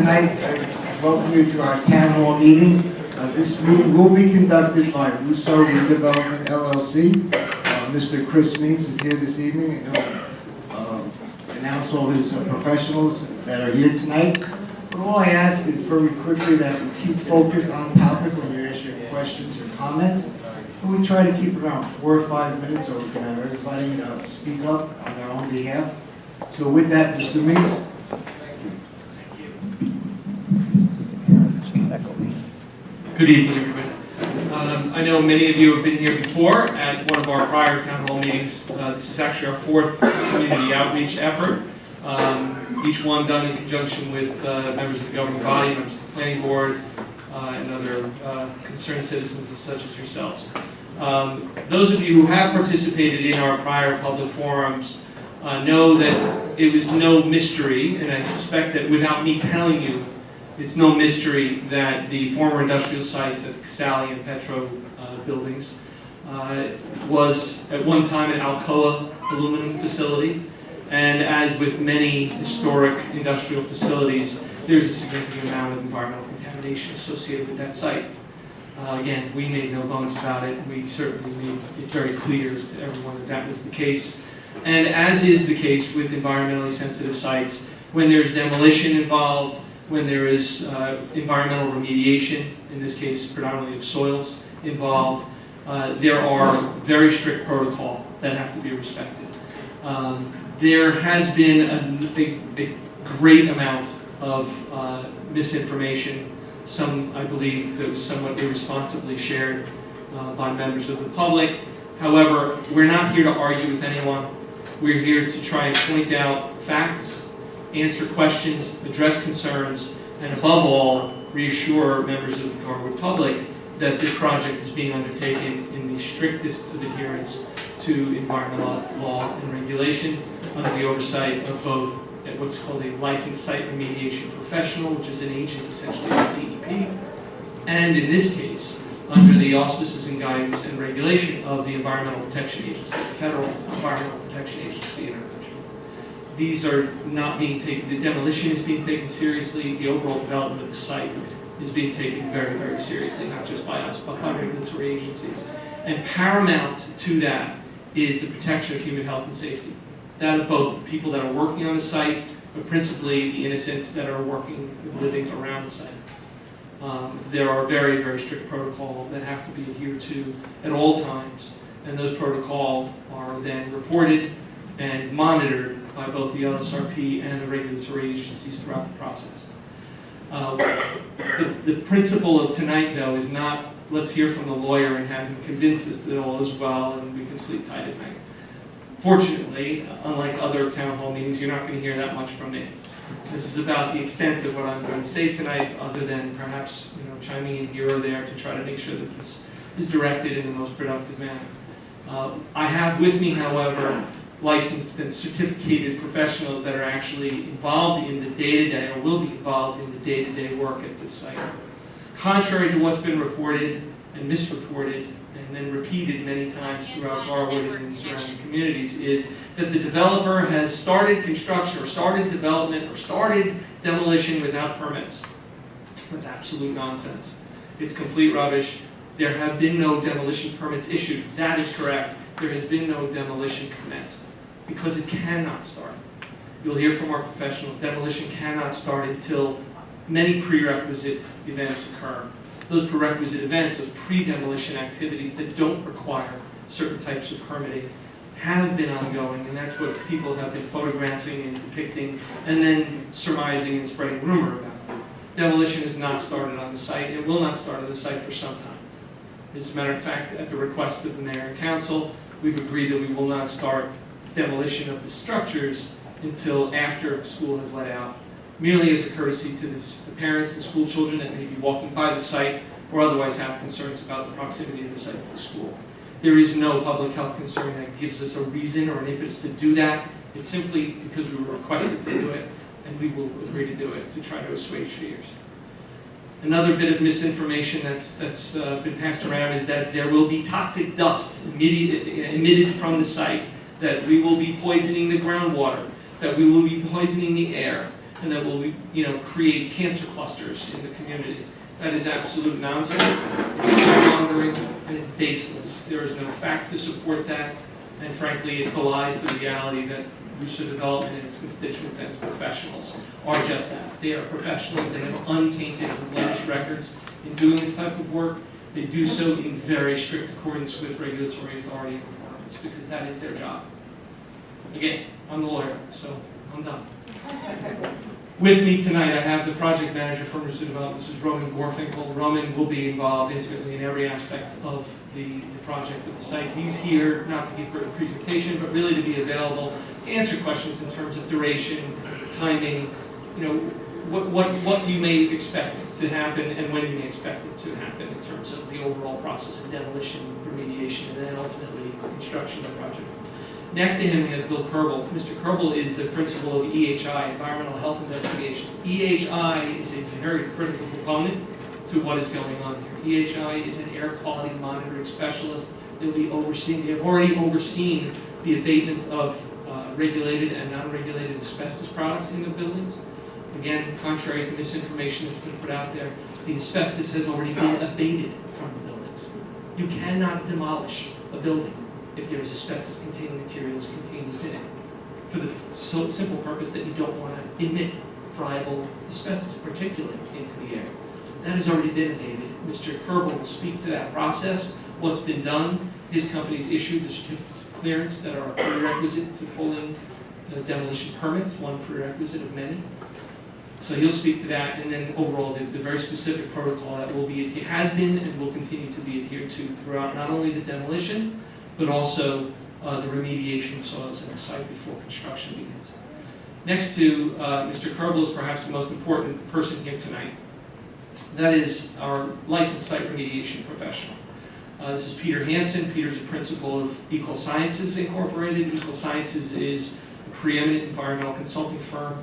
tonight. I welcome you to our town hall meeting. This meeting will be conducted by Russo Redevelopment LLC. Mr. Chris Meeks is here this evening, and he'll announce all his professionals that are here tonight. But all I ask is very quickly that we keep focused on topic when you ask your questions or comments. And we try to keep it around 4 or 5 minutes so we can have everybody speak up on their own behalf. So with that, Mr. Meeks. Good evening, everybody. I know many of you have been here before at one of our prior town hall meetings. This is actually our 4th community outreach effort. Each one done in conjunction with members of the governing body, members of the planning board, and other concerned citizens such as yourselves. Those of you who have participated in our prior public forums know that it was no mystery, and I suspect that without me telling you, it's no mystery that the former industrial sites at the Casale and Petro buildings was at one time an Alcoa aluminum facility. And as with many historic industrial facilities, there's a significant amount of environmental contamination associated with that site. Again, we made no bones about it. We certainly made it very clear to everyone that that was the case. And as is the case with environmentally sensitive sites, when there's demolition involved, when there is environmental remediation, in this case predominantly of soils involved, there are very strict protocol that have to be respected. There has been a great amount of misinformation, some I believe that was somewhat irresponsibly shared by members of the public. However, we're not here to argue with anyone. We're here to try and point out facts, answer questions, address concerns, and above all, reassure members of the Garwood public that this project is being undertaken in the strictest of adherence to environmental law and regulation under the oversight of both what's called a licensed site remediation professional, which is an agent essentially of DEP, and in this case, under the auspices and guidance and regulation of the Environmental Protection Agency, the Federal Environmental Protection Agency International. These are not being taken, the demolition is being taken seriously, the overall development of the site is being taken very, very seriously, not just by us, but by regulatory agencies. And paramount to that is the protection of human health and safety. That of both the people that are working on the site, but principally the innocents that are working and living around the site. There are very, very strict protocols that have to be adhered to at all times, and those protocols are then reported and monitored by both the LSRP and the regulatory agencies throughout the process. The principle of tonight, though, is not let's hear from the lawyer and have him convince us that all is well and we can sleep tight at night. Fortunately, unlike other town hall meetings, you're not going to hear that much from me. This is about the extent of what I'm going to say tonight, other than perhaps chiming in here or there to try to make sure that this is directed in the most productive manner. I have with me, however, licensed and certificated professionals that are actually involved in the day-to-day, or will be involved in the day-to-day work at this site. Contrary to what's been reported and misreported and then repeated many times throughout Garwood and surrounding communities, is that the developer has started construction or started development or started demolition without permits. That's absolute nonsense. It's complete rubbish. There have been no demolition permits issued. That is correct. There has been no demolition commenced because it cannot start. You'll hear from our professionals, demolition cannot start until many prerequisite events occur. Those prerequisite events, those pre-demolition activities that don't require certain types of permitting, have been ongoing, and that's what people have been photographing and depicting and then surmising and spreading rumor about. Demolition is not started on the site, and it will not start on the site for some time. As a matter of fact, at the request of the mayor and council, we've agreed that we will not start demolition of the structures until after school has let out, merely as a courtesy to the parents and school children that may be walking by the site or otherwise have concerns about the proximity of the site to the school. There is no public health concern that gives us a reason or an impetus to do that. It's simply because we were requested to do it, and we will agree to do it to try to assuage fears. Another bit of misinformation that's been passed around is that there will be toxic dust emitted from the site, that we will be poisoning the groundwater, that we will be poisoning the air. and that will, create cancer clusters in the community. That is absolute nonsense. It's mongering, and it's baseless. There is no fact to support that, and frankly, it belies the reality that Russo Development and its constituents and its professionals are just that. They are professionals. They have untainted and blemished records in doing this type of work. They do so in very strict accordance with regulatory authority requirements, because that is their job. Again, I'm the lawyer, so I'm done. With me tonight, I have the project manager from Russo Development. This is Roman Gorfinkel. Roman will be involved intimately in every aspect of the project of the site. He's here not to give a presentation, but really to be available to answer questions in terms of duration, timing, what you may expect to happen and when you may expect it to happen in terms of the overall process of demolition, remediation, and then ultimately construction of the project. Next to him, we have Bill Kerbel. Mr. Kerbel is the principal of EHI, Environmental Health Investigations. EHI is a very critical component to what is going on here. EHI is an air quality monitoring specialist. They'll be overseeing, they have already overseen the abatement of regulated and non-regulated asbestos products in the buildings. Again, contrary to misinformation that's been put out there, the asbestos has already been abated from the buildings. You cannot demolish a building if there is asbestos-containing materials contained within it, for the simple purpose that you don't want to emit friable asbestos particulate into the air. That has already been abated. Mr. Kerbel will speak to that process, what's been done. His company's issued the certificates of clearance that are a prerequisite to pulling demolition permits, one prerequisite of many. So he'll speak to that, and then overall the very specific protocol that has been and will continue to be adhered to throughout not only the demolition, but also the remediation of soils at the site before construction begins. Next to Mr. Kerbel is perhaps the most important person here tonight. That is our licensed site remediation professional. This is Peter Hansen. Peter's a principal of Equal Sciences Incorporated. Equal Sciences is a preeminent environmental consulting firm.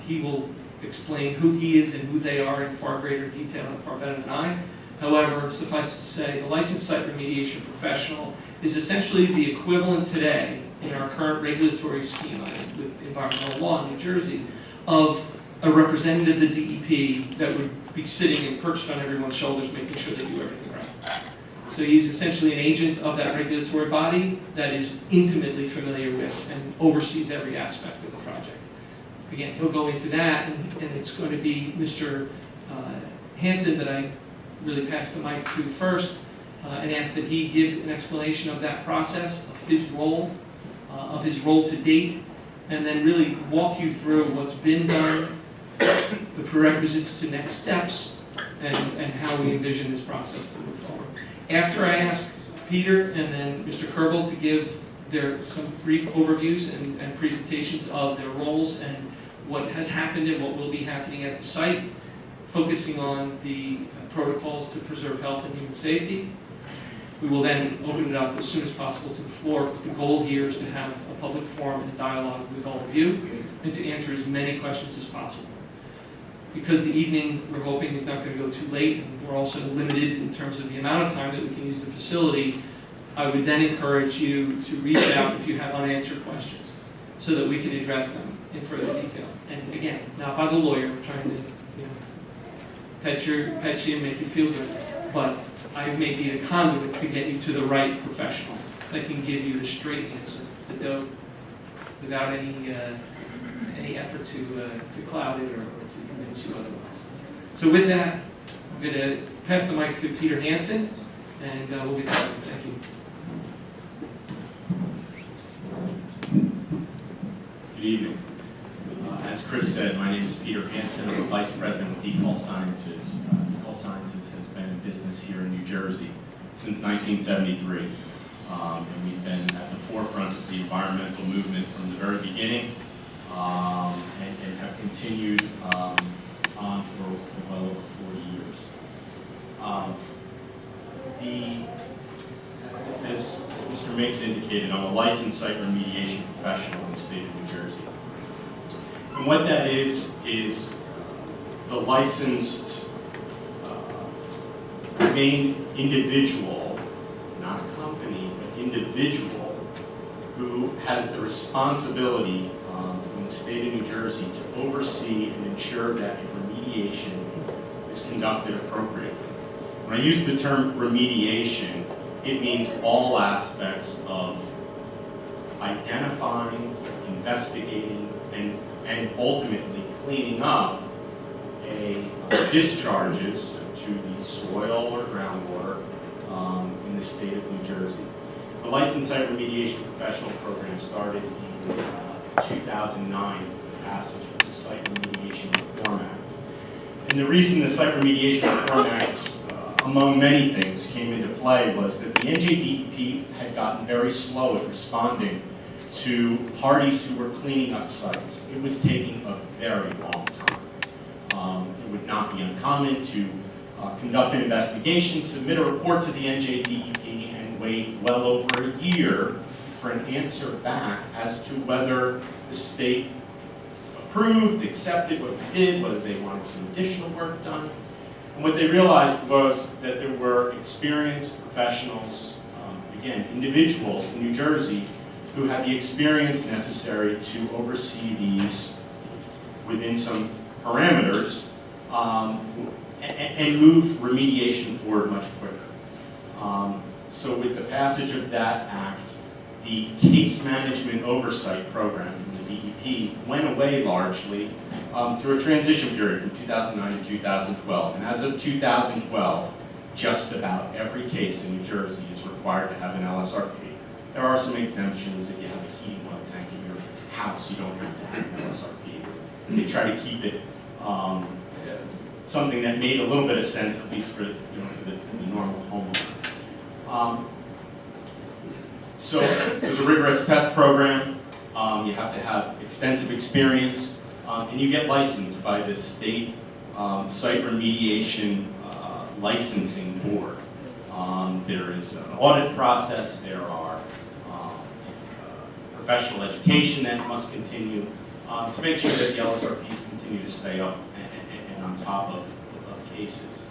He will explain who he is and who they are in far greater detail and far better than I. However, suffice it to say, the licensed site remediation professional is essentially the equivalent today in our current regulatory schema with environmental law in New Jersey of a representative of the DEP that would be sitting and perched on everyone's shoulders making sure they do everything right. So he's essentially an agent of that regulatory body that is intimately familiar with and oversees every aspect of the project. Again, he'll go into that, and it's going to be Mr. Hansen that I really pass the mic to first, and ask that he give an explanation of that process, of his role to date, and then really walk you through what's been done, the prerequisites to next steps, and how we envision this process to move forward. After I ask Peter and then Mr. Kerbel to give some brief overviews and presentations of their roles and what has happened and what will be happening at the site, focusing on the protocols to preserve health and human safety. We will then open it up as soon as possible to the floor, because the goal here is to have a public forum and a dialogue with all of you and to answer as many questions as possible. Because the evening, we're hoping, is not going to go too late, and we're also limited in terms of the amount of time that we can use the facility, I would then encourage you to reach out if you have unanswered questions so that we can address them in further detail. And again, not by the lawyer, trying to pet you and make you feel good, but I may be a conduit to get you to the right professional that can give you the straight answer, without any effort to cloud it or to convince you otherwise. So with that, I'm going to pass the mic to Peter Hansen, and we'll get started. Thank you. Good evening. As Chris said, my name is Peter Hansen. I'm the Vice President with Equal Sciences. Equal Sciences has been in business here in New Jersey since 1973. And we've been at the forefront of the environmental movement from the very beginning, and have continued on for well over 40 years. As Mr. Miggs indicated, I'm a licensed site remediation professional in the state of New Jersey. And what that is the licensed main individual, not a company, but individual, who has the responsibility from in the state of New Jersey to oversee and ensure that remediation is conducted appropriately. When I use the term remediation, it means all aspects of identifying, investigating, and ultimately cleaning up discharges to the soil or groundwater in the state of New Jersey. The Licensed Site Remediation Professional Program started in 2009 with the passage of the Site Remediation Reform Act. And the reason the Site Remediation Reform Act, among many things, came into play was that the NJDEP had gotten very slow at responding to parties who were cleaning up sites. It was taking a very long time. It would not be uncommon to conduct an investigation, submit a report to the NJDEP, and wait well over a year for an answer back as to whether the state approved, accepted what they did, whether they wanted some additional work done. And what they realized was that there were experienced professionals, again, individuals in New Jersey who had the experience necessary to oversee these within some parameters and move remediation forward much quicker. So with the passage of that act, the case management oversight program from the DEP went away largely through a transition period from 2009 to 2012. And as of 2012, just about every case in New Jersey is required to have an LSRP. There are some exemptions. If you have a heating oil tank in your house, you don't have to have an LSRP. They try to keep it something that made a little bit of sense, at least for, for the normal homeowner. So there's a rigorous test program. You have to have extensive experience, and you get licensed by the state site remediation licensing board. There is an audit process. There are professional education that must continue to make sure that the LSRPs continue to stay up and on top of cases.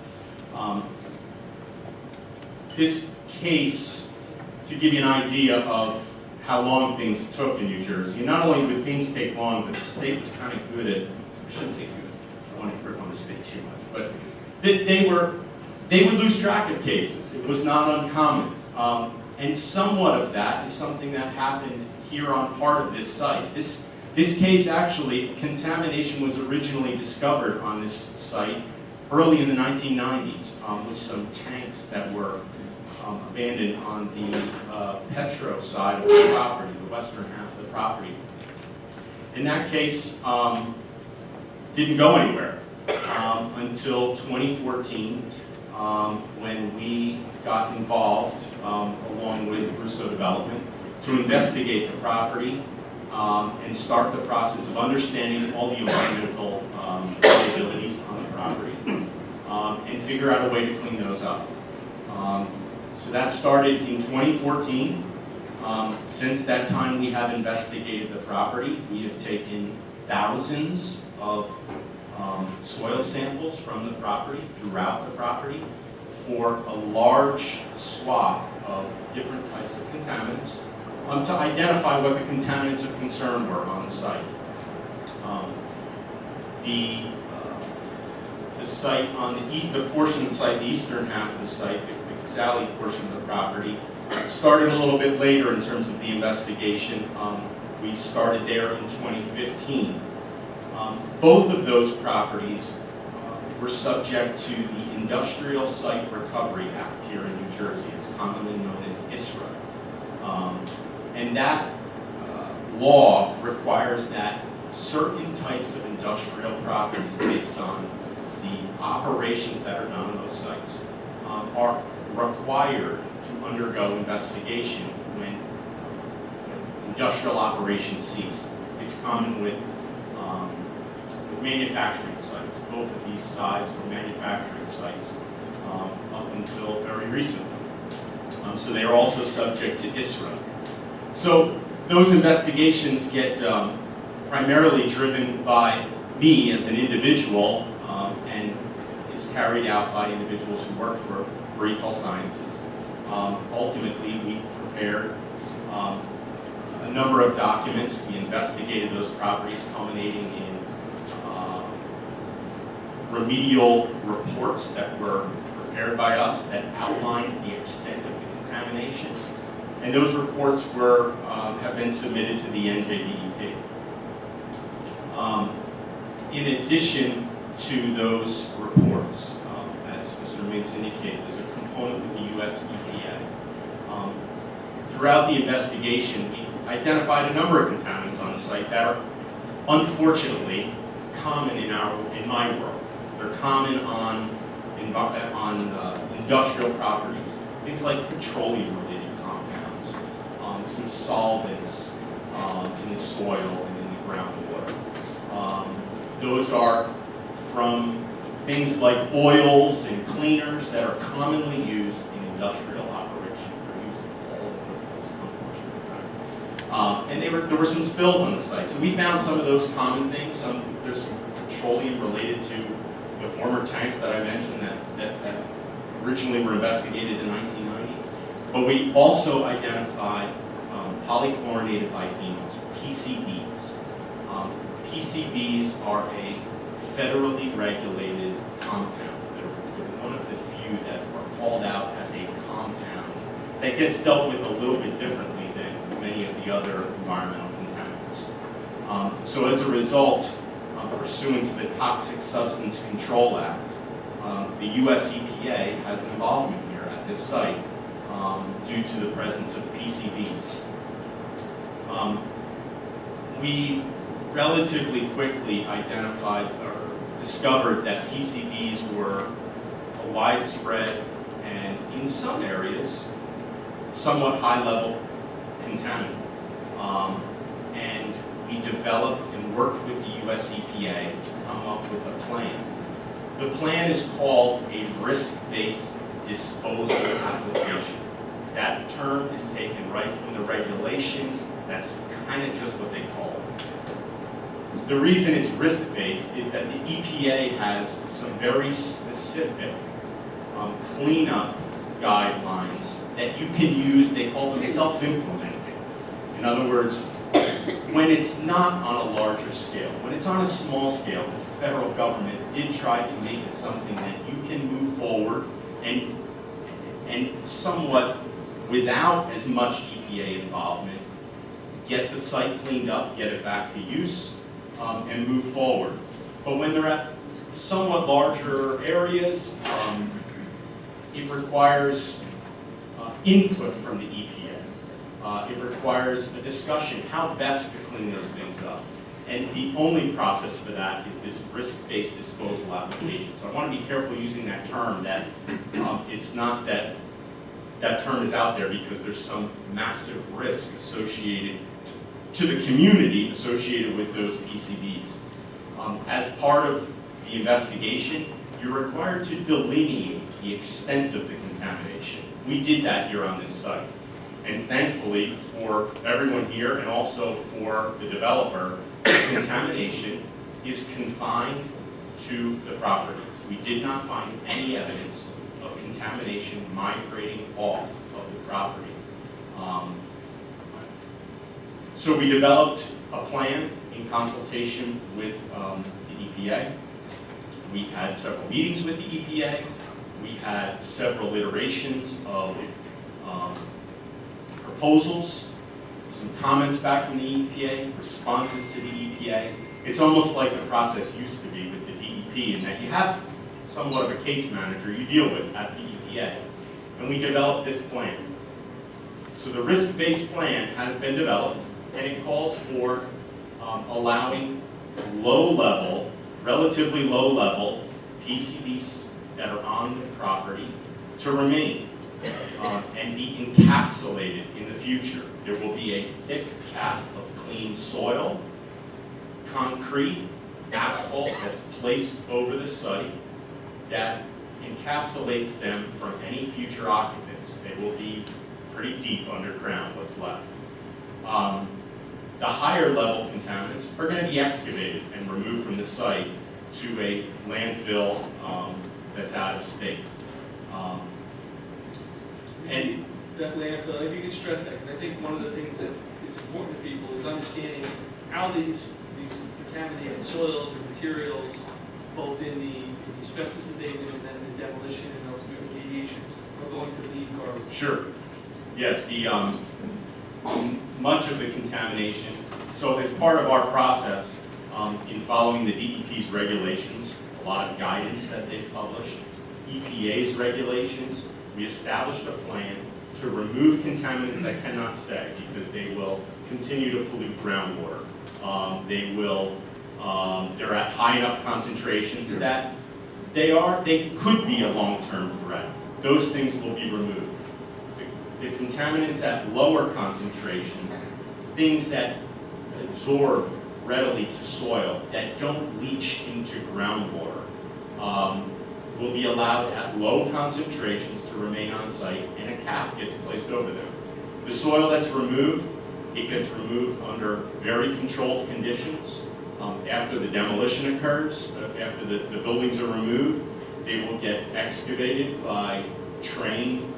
This case, to give you an idea of how long things took in New Jersey, and not only would things take long, but the state was kind of good at, I shouldn't say good, I don't want to rip on the state too much, but they would lose track of cases. It was not uncommon. And somewhat of that is something that happened here on part of this site. This case actually, contamination was originally discovered on this site early in the 1990s with some tanks that were abandoned on the Petro side of the property, the western half of the property. And that case didn't go anywhere until 2014 when we got involved along with Russo Development to investigate the property and start the process of understanding all the environmental liabilities on the property and figure out a way to clean those up. So that started in 2014. Since that time, we have investigated the property. We have taken thousands of soil samples from the property, throughout the property, for a large swath of different types of contaminants to identify what the contaminants of concern were on the site. The site on the portion of the site, the eastern half of the site, the Casale portion of the property, started a little bit later in terms of the investigation. We started there in 2015. Both of those properties were subject to the Industrial Site Recovery Act here in New Jersey. It's commonly known as ISRA. And that law requires that certain types of industrial properties based on the operations that are done on those sites are required to undergo investigation when industrial operations cease. It's common with manufacturing sites. Both of these sites were manufacturing sites up until very recently. So they are also subject to ISRA. So those investigations get primarily driven by me as an individual and is carried out by individuals who work for Equal Sciences. Ultimately, we prepared a number of documents. We investigated those properties, culminating in remedial reports that were prepared by us that outlined the extent of the contamination. And those reports have been submitted to the NJDEP. In addition to those reports, as Mr. Mintz indicated, there's a component with the US EPA. Throughout the investigation, we identified a number of contaminants on the site that are unfortunately common in my world. They're common on industrial properties, things like petroleum-related compounds, some solvents in the soil and in the groundwater. Those are from things like oils and cleaners that are commonly used in industrial operation. They're used all over the place, unfortunately. And there were some spills on the site. So we found some of those common things. There's some petroleum related to the former tanks that I mentioned that originally were investigated in 1990. But we also identified polychlorinated biphenyls, PCBs. PCBs are a federally regulated compound. They're one of the few that are called out as a compound that gets dealt with a little bit differently than many of the other environmental contaminants. So as a result, pursuant to the Toxic Substance Control Act, the US EPA has an involvement here at this site due to the presence of PCBs. We relatively quickly identified or discovered that PCBs were a widespread and, in some areas, somewhat high-level contaminant. And we developed and worked with the US EPA to come up with a plan. The plan is called a risk-based disposal application. That term is taken right from the regulation. That's kind of just what they call it. The reason it's risk-based is that the EPA has some very specific cleanup guidelines that you can use. They call them self-implementing. In other words, when it's not on a larger scale, when it's on a small scale, the federal government did try to make it something that you can move forward and somewhat without as much EPA involvement, get the site cleaned up, get it back to use, and move forward. But when they're at somewhat larger areas, it requires input from the EPA. It requires a discussion, how best to clean those things up. And the only process for that is this risk-based disposal application. So I want to be careful using that term, that it's not that that term is out there because there's some massive risk associated to the community associated with those PCBs. As part of the investigation, you're required to delineate the extent of the contamination. We did that here on this site. And thankfully, for everyone here and also for the developer, the contamination is confined to the properties. We did not find any evidence of contamination migrating off of the property. So we developed a plan in consultation with the EPA. We had several meetings with the EPA. We had several iterations of proposals, some comments back from the EPA, responses to the EPA. It's almost like the process used to be with the DEP in that you have somewhat of a case manager you deal with at the EPA. And we developed this plan. So the risk-based plan has been developed, and it calls for allowing low-level, relatively low-level PCBs that are on the property to remain and be encapsulated in the future. There will be a thick cap of clean soil, concrete, asphalt that's placed over the site that encapsulates them from any future occupants. They will be pretty deep underground, what's left. The higher level contaminants are going to be excavated and removed from the site to a landfill that's out of state. And that landfill, if you could stress that, because I think one of the things that is important to people is understanding how these contaminated soils or materials, both in the asbestos abatement and then the demolition and ultimate remediation, are going to leave garbage. Sure. Yeah, much of the contamination, so as part of our process, in following the DEP's regulations, a lot of guidance that they've published, EPA's regulations, we established a plan to remove contaminants that cannot stay because they will continue to pollute groundwater. They're at high enough concentrations that they could be a long-term threat. Those things will be removed. The contaminants at lower concentrations, things that absorb readily to soil, that don't leach into groundwater, will be allowed at low concentrations to remain on site, and a cap gets placed over them. The soil that's removed, it gets removed under very controlled conditions. After the demolition occurs, after the buildings are removed, they will get excavated by trained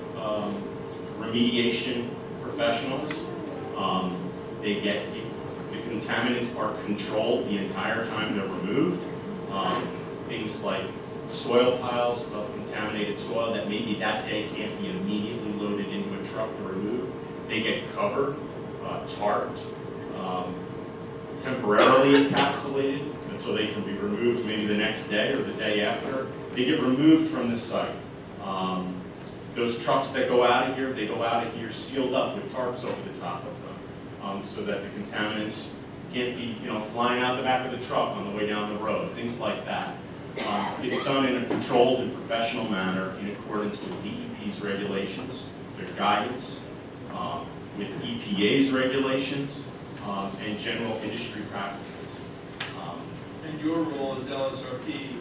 remediation professionals. The contaminants are controlled the entire time they're removed. Things like soil piles of contaminated soil that maybe that day can't be immediately loaded into a truck to remove, they get covered, tarped, temporarily encapsulated, and so they can be removed maybe the next day or the day after. They get removed from the site. Those trucks that go out of here, they go out of here sealed up with tarps over the top of them, so that the contaminants can't be, flying out the back of the truck on the way down the road, things like that. It's done in a controlled and professional manner in accordance with DEP's regulations, their guidance, with EPA's regulations, and general industry practices. And your role as LSRP?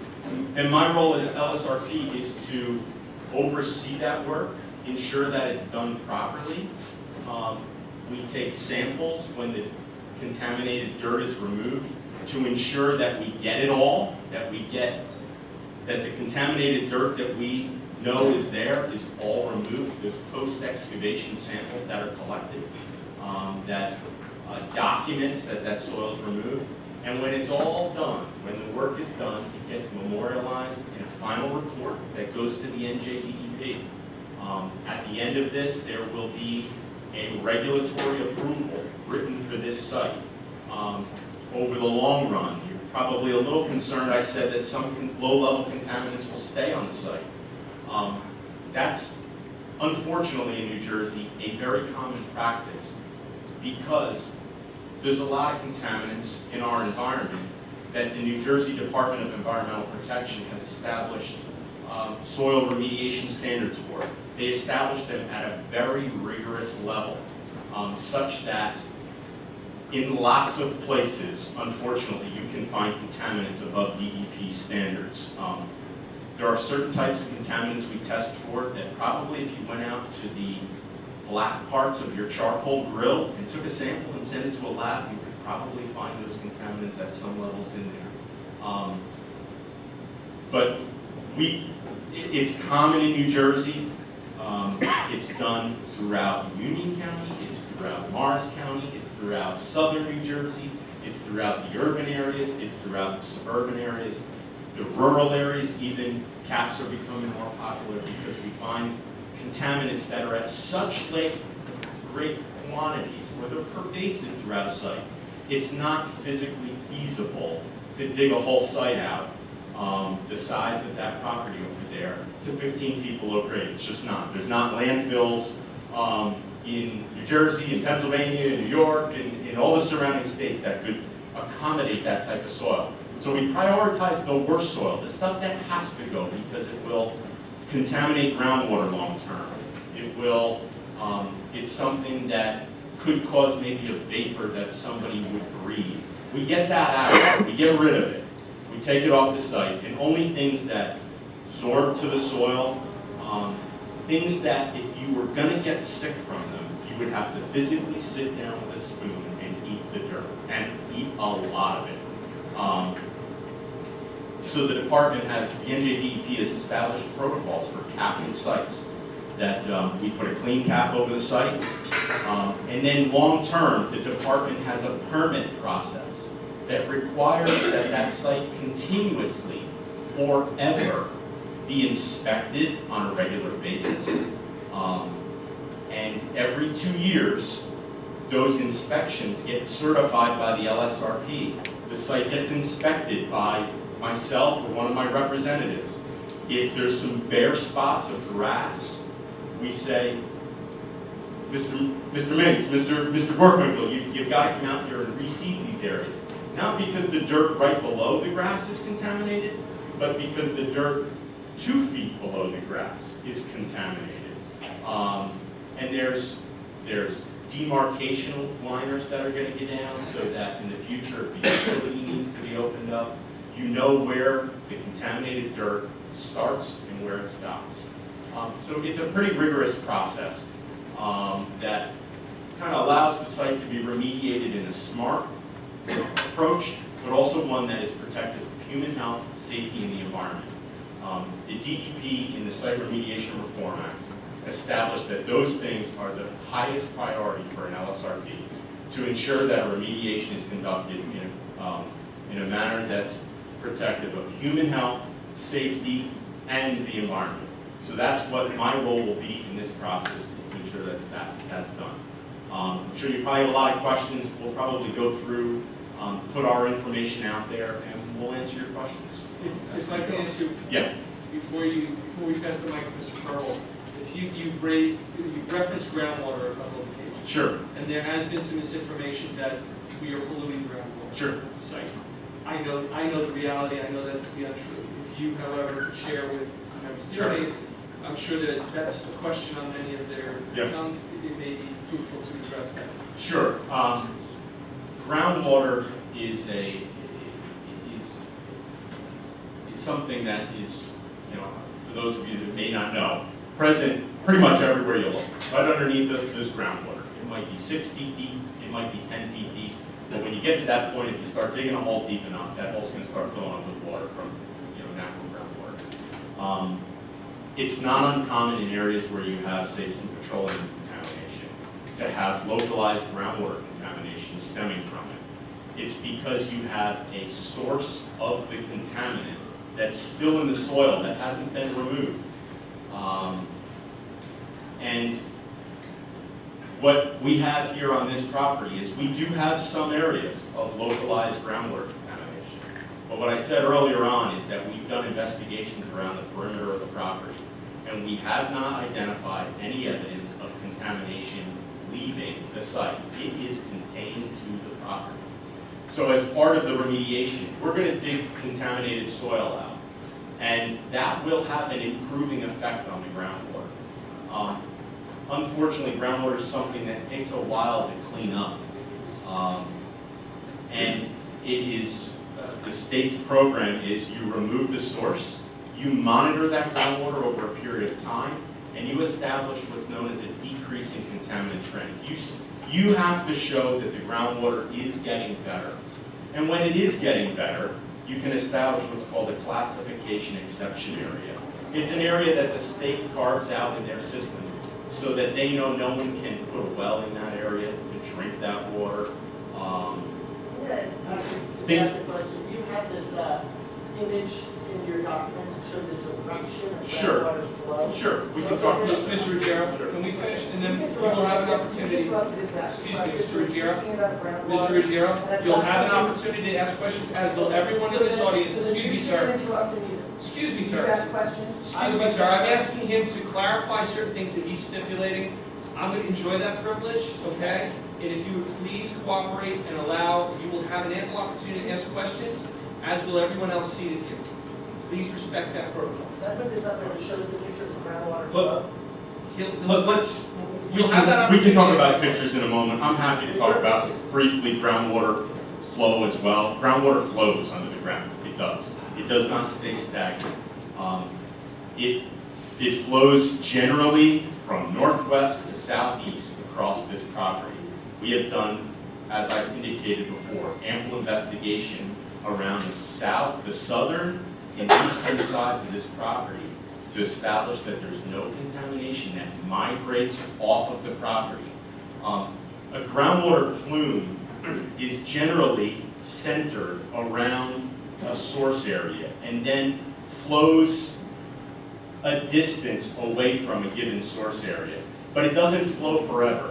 And my role as LSRP is to oversee that work, ensure that it's done properly. We take samples when the contaminated dirt is removed to ensure that we get it all, that the contaminated dirt that we know is there is all removed. There's post-excavation samples that are collected that documents that soil is removed. And when it's all done, when the work is done, it gets memorialized in a final report that goes to the NJDEP. At the end of this, there will be a regulatory approval written for this site. Over the long run, you're probably a little concerned. I said that some low-level contaminants will stay on the site. That's, unfortunately, in New Jersey, a very common practice because there's a lot of contaminants in our environment that the New Jersey Department of Environmental Protection has established soil remediation standards for. They established them at a very rigorous level, such that in lots of places, unfortunately, you can find contaminants above DEP standards. There are certain types of contaminants we test for that probably if you went out to the black parts of your charcoal grill and took a sample and sent it to a lab, you could probably find those contaminants at some levels in there. But it's common in New Jersey. It's done throughout Union County, it's throughout Morris County, it's throughout southern New Jersey, it's throughout the urban areas, it's throughout the suburban areas. The rural areas, even caps are becoming more popular because we find contaminants that are at such great quantities where they're pervasive throughout a site. It's not physically feasible to dig a whole site out the size of that property over there to 15 feet below grade. It's just not. There's not landfills in New Jersey, in Pennsylvania, in New York, and in all the surrounding states that could accommodate that type of soil. So we prioritize the worst soil, the stuff that has to go because it will contaminate groundwater long term. It will, it's something that could cause maybe a vapor that somebody would breathe. We get that out, we get rid of it. We take it off the site, and only things that absorb to the soil, things that if you were gonna get sick from them, you would have to physically sit down with a spoon and eat the dirt, and eat a lot of it. So the department the NJDEP has established protocols for capping sites. that we put a clean cap over the site. And then long-term, the department has a permit process that requires that that site continuously, forever, be inspected on a regular basis. And every 2 years, those inspections get certified by the LSRP. The site gets inspected by myself or one of my representatives. If there's some bare spots of grass, we say, Mr. Minks, Mr. Gorfinkel, you've got to come out here and reseed these areas. Not because the dirt right below the grass is contaminated, but because the dirt 2 feet below the grass is contaminated. And there's demarcational liners that are going to get down so that in the future, if the utility needs to be opened up, you know where the contaminated dirt starts and where it stops. So it's a pretty rigorous process that kind of allows the site to be remediated in a smart approach, but also one that is protective of human health, safety, and the environment. The DEP in the Site Remediation Reform Act established that those things are the highest priority for an LSRP to ensure that remediation is conducted in a manner that's protective of human health, safety, and the environment. So that's what my role will be in this process, is to ensure that's done. I'm sure you probably have a lot of questions. We'll probably go through, put our information out there, and we'll answer your questions. If I can ask you, Yeah. before we pass the mic to Mr. Farwell, if you've referenced groundwater a couple of occasions. Sure. And there has been some misinformation that we are polluting groundwater. Sure. at the site. I know the reality, I know that to be untrue. If you, however, share with members of Sure. the audience, I'm sure that that's a question on many of their Yeah. tongues. It may be fruitful to address that. Sure. Groundwater is something that is, for those of you that may not know, present pretty much everywhere you look. Right underneath us, there's groundwater. It might be 6 feet deep, it might be 10 feet deep, but when you get to that point, if you start digging a hole deep enough, that hole's going to start filling up with water from natural groundwater. It's not uncommon in areas where you have, say, some petroleum contamination to have localized groundwater contamination stemming from it. It's because you have a source of the contaminant that's still in the soil that hasn't been removed. And what we have here on this property is we do have some areas of localized groundwater contamination. But what I said earlier on is that we've done investigations around the perimeter of the property, and we have not identified any evidence of contamination leaving the site. It is contained to the property. So as part of the remediation, we're going to dig contaminated soil out, and that will have an improving effect on the groundwater. Unfortunately, groundwater is something that takes a while to clean up, and it is the state's program is you remove the source, you monitor that groundwater over a period of time, and you establish what's known as a decreasing contaminant trend. You have to show that the groundwater is getting better. And when it is getting better, you can establish what's called a classification exception area. It's an area that the state carves out in their system so that they know no one can put a well in that area to drink that water. That's a question. You have this image in your documents that show the direction of Sure. groundwater flow. Sure, we can talk about that. Mr. Ruggiero, can we finish, and then you will have an opportunity. Excuse me, Mr. Ruggiero. Mr. Ruggiero, you'll have an opportunity to ask questions, as will everyone in this audience. Excuse me, sir. Excuse me, You sir. ask questions? Excuse me, sir. I'm asking him to clarify certain things that he's stipulating. I'm going to enjoy that privilege, okay? And if you would please cooperate and allow, you will have an ample opportunity to ask questions, as will everyone else seated here. Please respect that protocol. I put this up and it shows the pictures of groundwater But- flow. Let's, You'll have that we can talk opportunity. about pictures in a moment. I'm happy to talk about briefly groundwater flow as well. Groundwater flows under the ground. It does. It does not stay stagnant. It flows generally from northwest to southeast across this property. We have done, as I indicated before, ample investigation around the southern and eastern sides of this property to establish that there's no contamination that migrates off of the property. A groundwater plume is generally centered around a source area and then flows a distance away from a given source area. But it doesn't flow forever.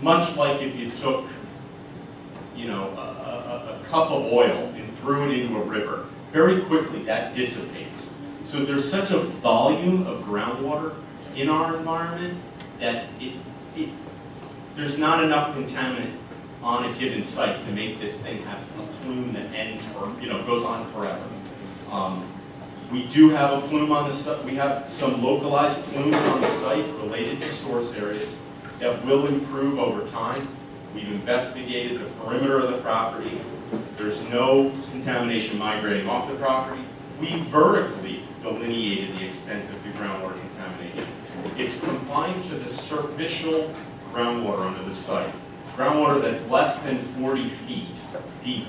Much like if you took, a cup of oil and threw it into a river, very quickly that dissipates. So there's such a volume of groundwater in our environment that there's not enough contaminant on a given site to make this thing have a plume that ends for, goes on forever. We do have a plume on the site. We have some localized plumes on the site related to source areas that will improve over time. We've investigated the perimeter of the property. There's no contamination migrating off the property. We vertically delineated the extent of the groundwater contamination. It's confined to the superficial groundwater under the site. Groundwater that's less than 40 feet deep.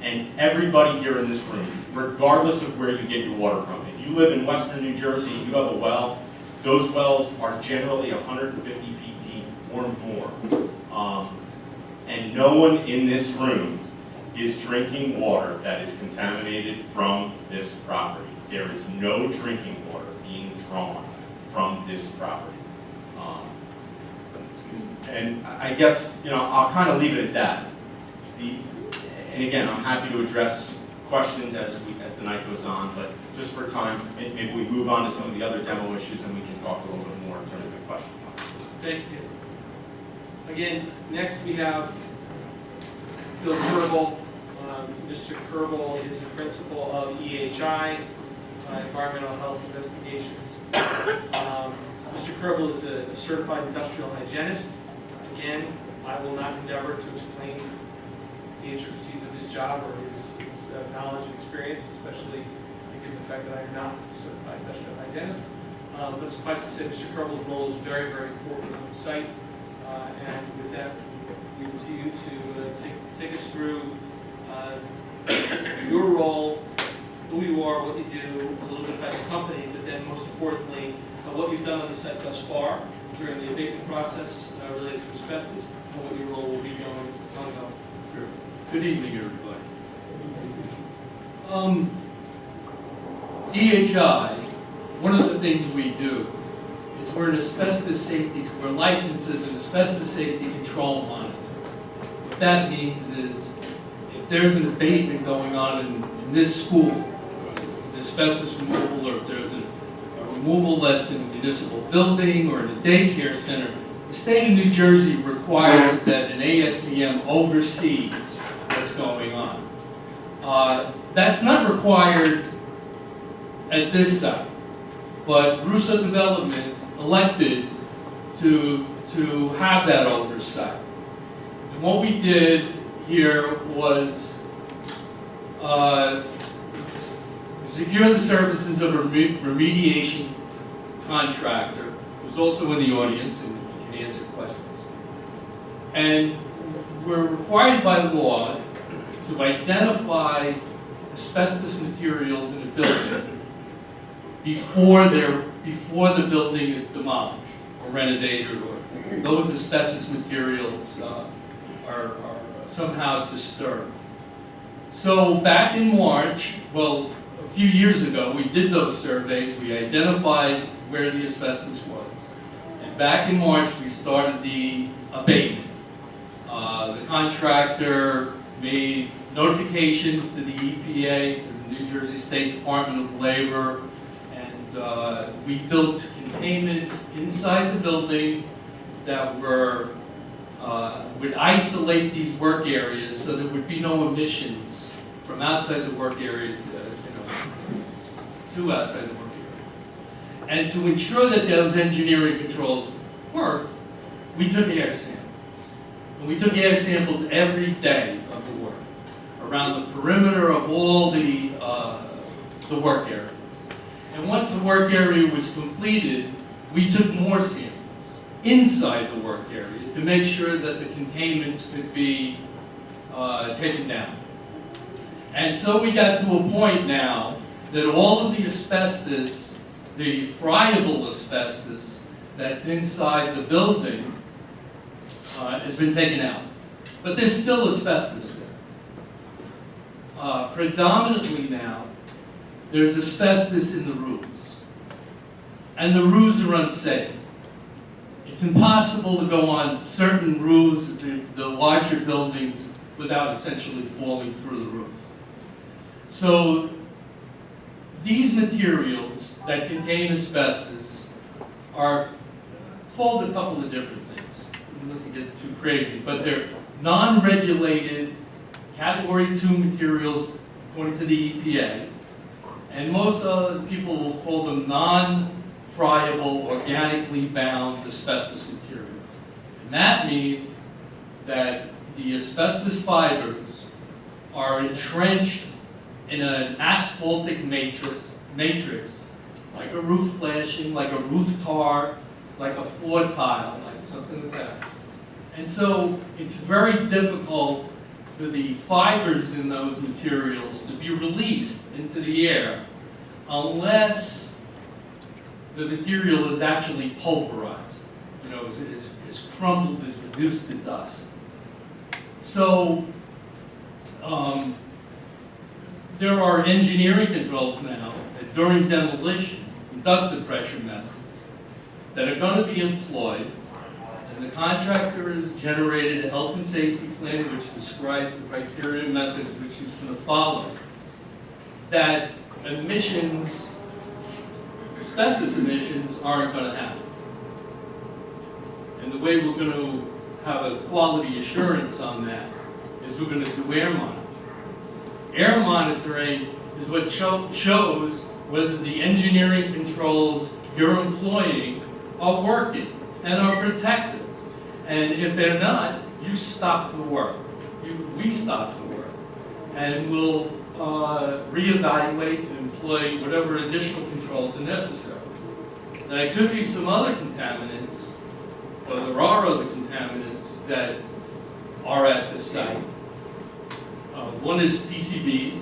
And everybody here in this room, regardless of where you get your water from, if you live in western New Jersey and you have a well, those wells are generally 150 feet deep or more. And no one in this room is drinking water that is contaminated from this property. There is no drinking water being drawn from this property. And I guess, I'll kind of leave it at that. And again, I'm happy to address questions as the night goes on, but just for time, maybe we move on to some of the other demo issues and we can talk a little bit more in terms of the question. Thank you. Again, next we have Bill Kerbel. Mr. Kerbel is the principal of EHI, Environmental Health Investigations. Mr. Kerbel is a certified industrial hygienist. Again, I will not endeavor to explain the intricacies of his job or his knowledge and experience, especially given the fact that I am not a certified industrial hygienist. But suffice to say, Mr. Kerbel's role is very, very important on the site. And with that, we leave it to you to take us through your role, who you are, what you do, a little bit about your company, but then most importantly, what you've done on the site thus far during the abatement process related to asbestos, and what your role will be going ongoing. Sure. Good evening, everybody. EHI, one of the things we do is we're licensed as an asbestos safety control monitor. What that means is if there's an abatement going on in this school, asbestos removal, or if there's a removal that's in a municipal building or in a daycare center, the state of New Jersey requires that an ASCM oversees what's going on. That's not required at this site, but Russo Development elected to have that oversight. And what we did here was secure the services of a remediation contractor, who's also in the audience and can answer questions. And we're required by law to identify asbestos materials in a building before the building is demolished or renovated, or those asbestos materials are somehow disturbed. So back in March, well, a few years ago, we did those surveys. We identified where the asbestos was. And back in March, we started the abatement. The contractor made notifications to the EPA, to the New Jersey State Department of Labor, and we built containments inside the building that would isolate these work areas so there would be no emissions from outside the work area to outside the work area. And to ensure that those engineering controls worked, we took air samples. And we took air samples every day of the work, around the perimeter of all the work areas. And once the work area was completed, we took more samples inside the work area to make sure that the containments could be taken down. And so we got to a point now that all of the asbestos, the friable asbestos that's inside the building has been taken out. But there's still asbestos there. Predominantly now, there's asbestos in the roofs. And the roofs are unsafe. It's impossible to go on certain roofs of the larger buildings without essentially falling through the roof. So these materials that contain asbestos are called a couple of different things. Not to get too crazy, but they're non-regulated Category 2 materials according to the EPA. And most other people will call them non-friable, organically bound asbestos materials. And that means that the asbestos fibers are entrenched in an asphaltic matrix, like a roof flashing, like a roof tar, like a floor tile, like something like that. And so it's very difficult for the fibers in those materials to be released into the air unless the material is actually pulverized, is crumbled, is reduced to dust. So there are engineering controls now that during demolition, dust suppression methods, that are going to be employed, and the contractor has generated a health and safety plan which describes the criteria and methods which he's going to follow, that emissions, asbestos emissions, aren't going to happen. And the way we're going to have a quality assurance on that is we're going to do air monitoring. Air monitoring is what shows whether the engineering controls you're employing are working and are protected. And if they're not, you stop the work. We stop the work. And we'll reevaluate and employ whatever additional controls are necessary. There could be some other contaminants, or there are other contaminants that are at the site. One is PCBs,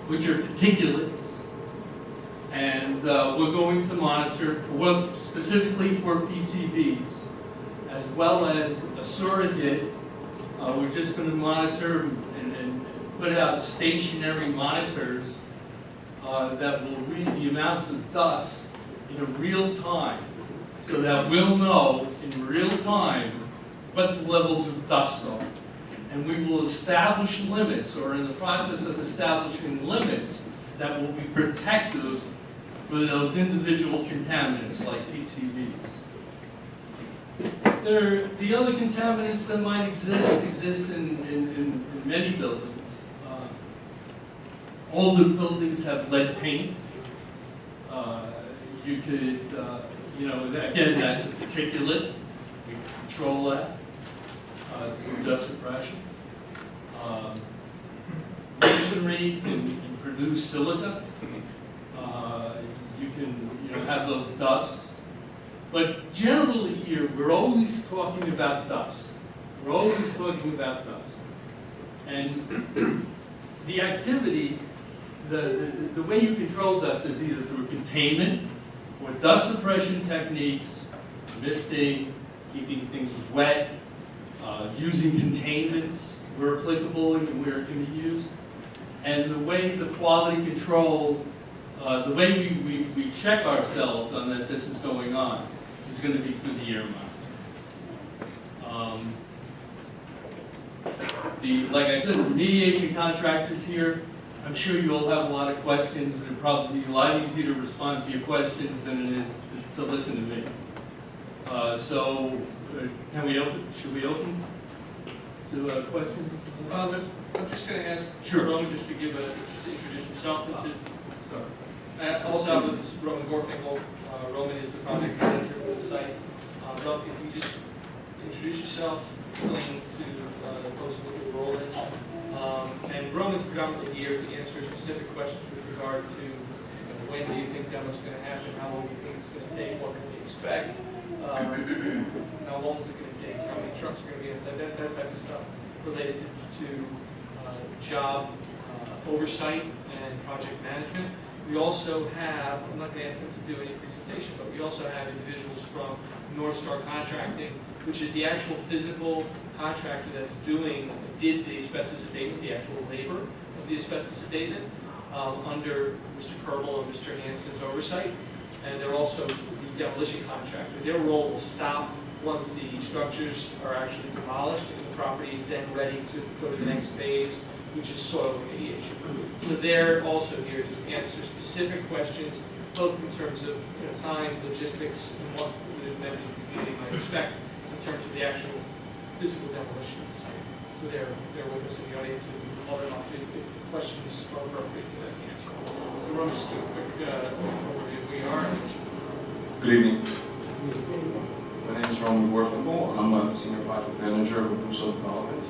which are particulates, and we're going to monitor, specifically for PCBs, as well as a surrogate. We're just going to monitor and put out stationary monitors that will read the amounts of dust in real time, so that we'll know in real time what the levels of dust are. And we will establish limits, or in the process of establishing limits, that will be protective for those individual contaminants like PCBs. The other contaminants that might exist in many buildings. Older buildings have lead paint. You could, again, that's a particulate. We control that through dust suppression. Masonry can produce silica. You can have those dusts. But generally here, we're always talking about dust. We're always talking about dust. And the activity, the way you control dust is either through containment or dust suppression techniques, misting, keeping things wet, using containments where applicable and where it can be used. And the way the quality control, the way we check ourselves on that this is going on is going to be through the air monitor. Like I said, the remediation contractors here, I'm sure you all have a lot of questions, and it'd probably be a lot easier to respond to your questions than it is to listen to me. Can we open? Should we open to questions? I'm just going to ask Sure. Roman just to introduce himself. Also with Roman Gorfinkel. Roman is the project manager for the site. Roman, if you just introduce yourself, explain to the folks what your role is. And Roman's predominantly here to answer specific questions with regard to when do you think demo's going to happen, how long do you think it's going to take, what can we expect, how long is it going to take, how many trucks are going to be inside, that type of stuff related to job oversight and project management. We also have, I'm not going to ask them to do any presentation, but we also have individuals from North Star Contracting, which is the actual physical contractor that's did the asbestos abatement, the actual labor of the asbestos abatement, under Mr. Kerbel and Mr. Hansen's oversight. And they're also the demolition contractor. Their role will stop once the structures are actually demolished and the property is then ready to go to the next phase, which is soil remediation. So they're also here to answer specific questions, both in terms of time, logistics, and what the members of the community might expect in terms of the actual physical demolition of the site. So they're with us in the audience, and we'll call them up if questions are appropriate for them to answer. So we'll just do a quick overview of who we are. Good evening. My name is Roman Warfinkel. I'm the Senior Project Manager of Russo Development.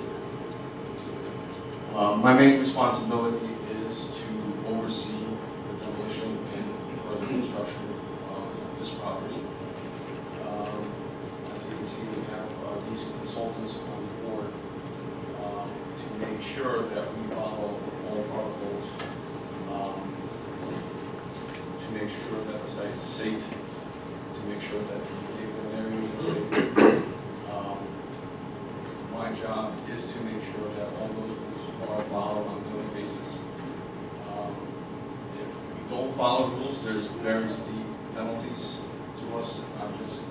My main responsibility is to oversee the demolition and further construction of this property. As you can see, we have decent consultants on the board to make sure that we follow all protocols, to make sure that the site is safe, to make sure that the neighborhood areas are safe. My job is to make sure that all those rules are followed on a daily basis. If we don't follow rules, there's very steep penalties to us, not just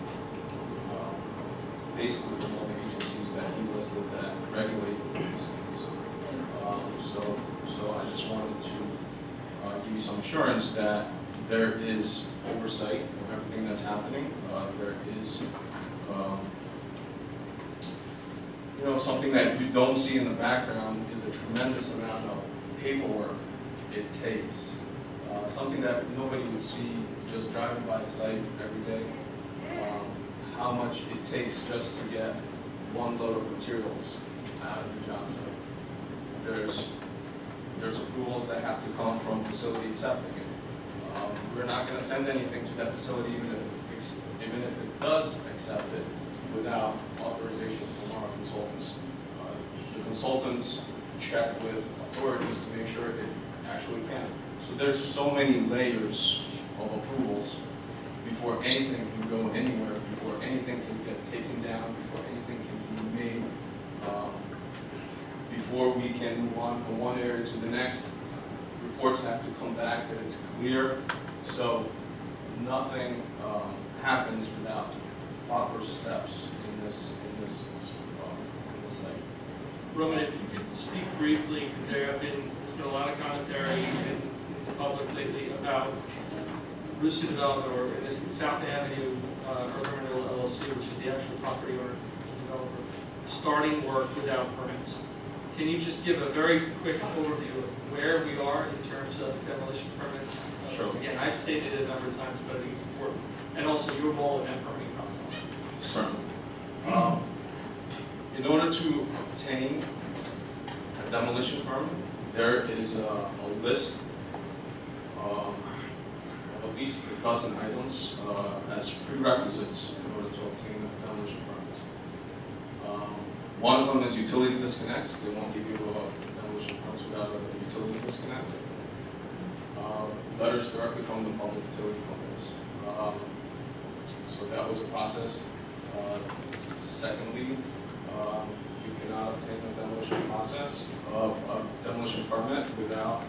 basically from all the agencies that he listed that regulate these things. So I just wanted to give you some assurance that there is oversight of everything that's happening. There is, something that you don't see in the background is a tremendous amount of paperwork it takes. Something that nobody would see just driving by the site every day. How much it takes just to get one load of materials out of the job site. There's approvals that have to come from facility accepting it. We're not going to send anything to that facility even if it does accept it without authorization from our consultants. The consultants check with authorities to make sure it actually can. So there's so many layers of approvals before anything can go anywhere, before anything can get taken down, before anything can be made, before we can move on from one area to the next. Reports have to come back that it's clear, so nothing happens without proper steps in this site. Roman, if you could speak briefly, because there's been a lot of commentary in the public lately about Russo Development, or in this South Avenue Urban Renewal LLC, which is the actual property owner developer, starting work without permits. Can you just give a very quick overview of where we are in terms of demolition permits? Sure. Again, I've stated it a number of times, but I think it's important. And also your role in that permitting process. Certainly. In order to obtain a demolition permit, there is a list of at least a dozen items as prerequisites in order to obtain a demolition permit. One of them is utility disconnects. They won't give you a demolition permit without a utility disconnect. Letters directly from the public utility companies. So that was a process. Secondly, you cannot obtain a demolition process of a demolition permit without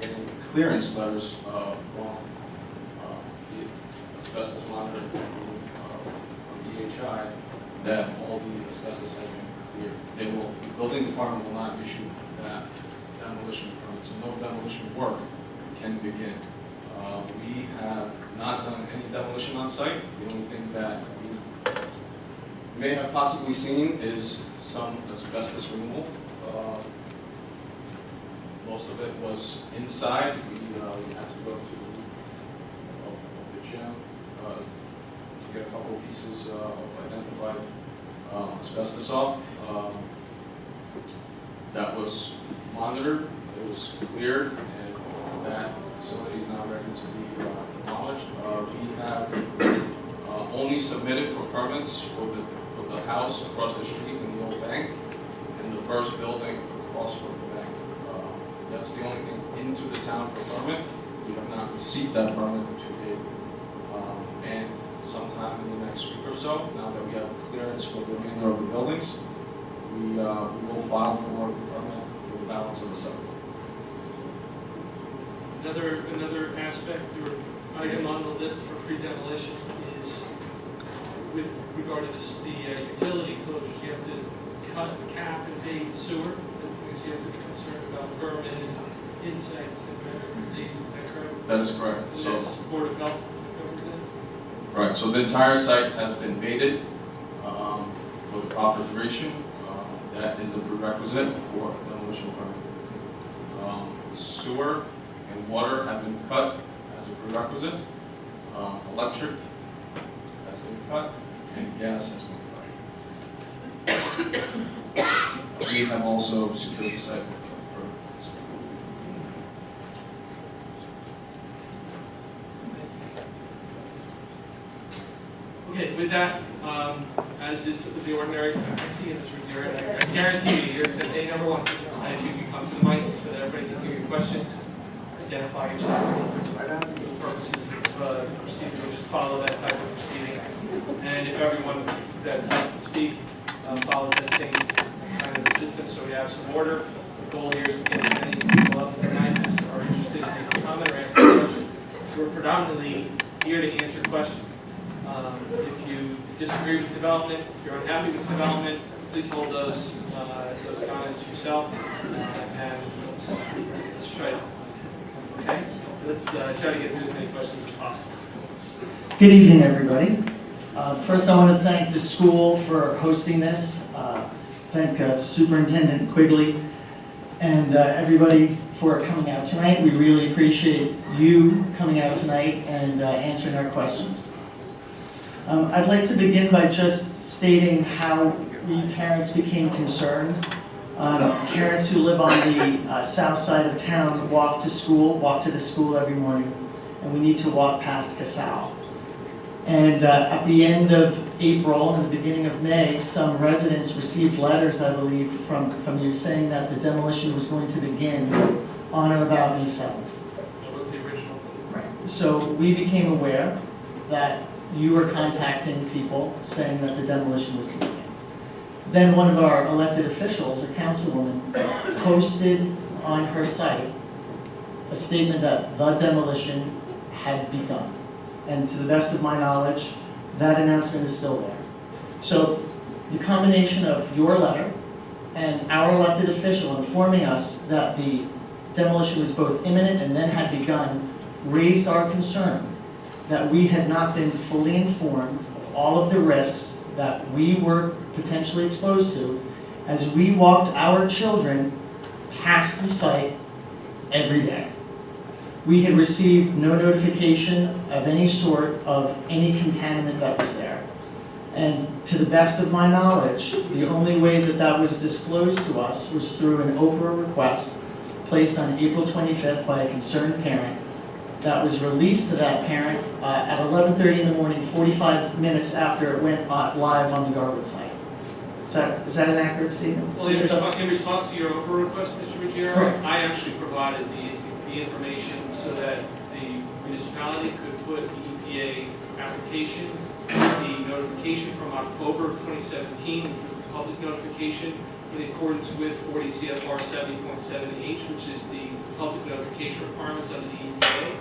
getting clearance letters from the asbestos monitoring company from EHI that all the asbestos has been cleared. The building department will not issue that demolition permit, so no demolition work can begin. We have not done any demolition on site. The only thing that we may have possibly seen is some asbestos removal. Most of it was inside. We had to go to the roof of the gym to get a couple of pieces of identified asbestos off. That was monitored, it was cleared, and that facility is now ready to be demolished. We have only submitted for permits for the house across the street in the old bank and the first building across from the bank. That's the only thing into the town for permit. We have not received that permit, which we did. And sometime in the next week or so, now that we have clearance for the remainder of the buildings, we will file for the permit for the balance of the site. Another aspect or item on the list for pre-demolition is with regard to the utility closures. You have to cut, cap, and bait sewer, because you have to be concerned about vermin and insects and venom disease. Is that correct? That is correct. So So, that's Board of Health covers that? right, so the entire site has been baited for the proper duration. That is a prerequisite for demolition permit. Sewer and water have been cut as a prerequisite. Electric has been cut, and gas has been cut. We have also secured the site for permits. Okay, with that, as is the ordinary, I see it through here, and I guarantee you, you're at day number one. And if you can come to the mic so that everybody can hear your questions, identify yourself. For purposes of proceeding, we'll just follow that type of proceeding. And if everyone that wants to speak follows that same kind of system, so we have some order. The goal here is to get as many people up tonight as are interested in making a comment or asking questions. We're predominantly here to answer questions. If you disagree with development, if you're unhappy with development, please hold those comments to yourself, and let's try it. Okay? Let's try to get through as many questions as possible. Good evening, everybody. First, I want to thank the school for hosting this. Thank Superintendent Quigley and everybody for coming out tonight. We really appreciate you coming out tonight and answering our questions. I'd like to begin by just stating how we parents became concerned. Parents who live on the south side of town walk to the school every morning, and we need to walk past Casal. And at the end of April and the beginning of May, some residents received letters, I believe, from you saying that the demolition was going to begin on or about May 7th. That was the original. Right. So we became aware that you were contacting people saying that the demolition was to begin. Then one of our elected officials, a councilwoman, posted on her site a statement that the demolition had begun. And to the best of my knowledge, that announcement is still there. So the combination of your letter and our elected official informing us that the demolition was both imminent and then had begun raised our concern that we had not been fully informed of all of the risks that we were potentially exposed to as we walked our children past the site every day. We had received no notification of any sort of any contaminant that was there. And to the best of my knowledge, the only way that that was disclosed to us was through an Oprah request placed on April 25th by a concerned parent that was released to that parent at 11:30 in the morning, 45 minutes after it went live on the Garwood site. Is that an accurate statement? Well, in response to your Oprah request, Mr. Ruggiero, Correct. I actually provided the information so that the municipality could put the EPA application, the notification from October of 2017, which was the public notification in accordance with 40 CFR 70.7H, which is the public notification requirements under the EPA.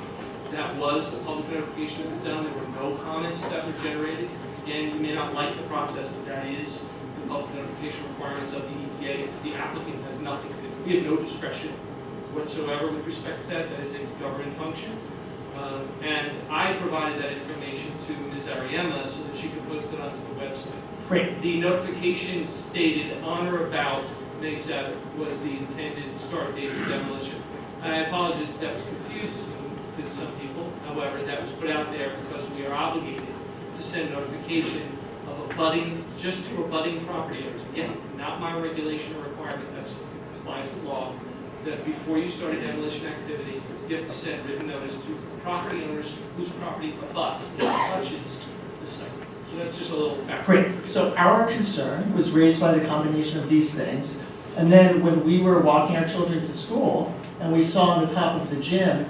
That was the public notification that was done. There were no comments that were generated. Again, you may not like the process, but that is the public notification requirements of the EPA. The applicant has nothing to do. We have no discretion whatsoever with respect to that. That is a government function. And I provided that information to Ms. Ariema so that she could post it onto the website. Great. The notification stated on or about May 7th was the intended start date for demolition. I apologize if that was confusing to some people. However, that was put out there because we are obligated to send notification of just to abutting property owners. Again, not my regulation or requirement, that's compliance with law, that before you start a demolition activity, you have to send written notice to property owners whose property abuts, touches the site. So that's just a little background. Great. So our concern was raised by the combination of these things. And then when we were walking our children to school, and we saw on the top of the gym,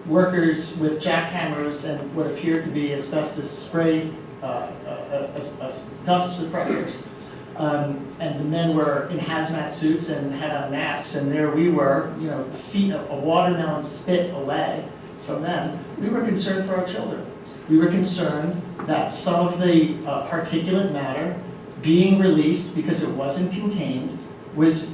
workers with jackhammers and what appeared to be asbestos spray, dust suppressors. And the men were in hazmat suits and had on masks, and there we were, feet, a watermelon spit away from them. We were concerned for our children. We were concerned that some of the particulate matter being released because it wasn't contained was,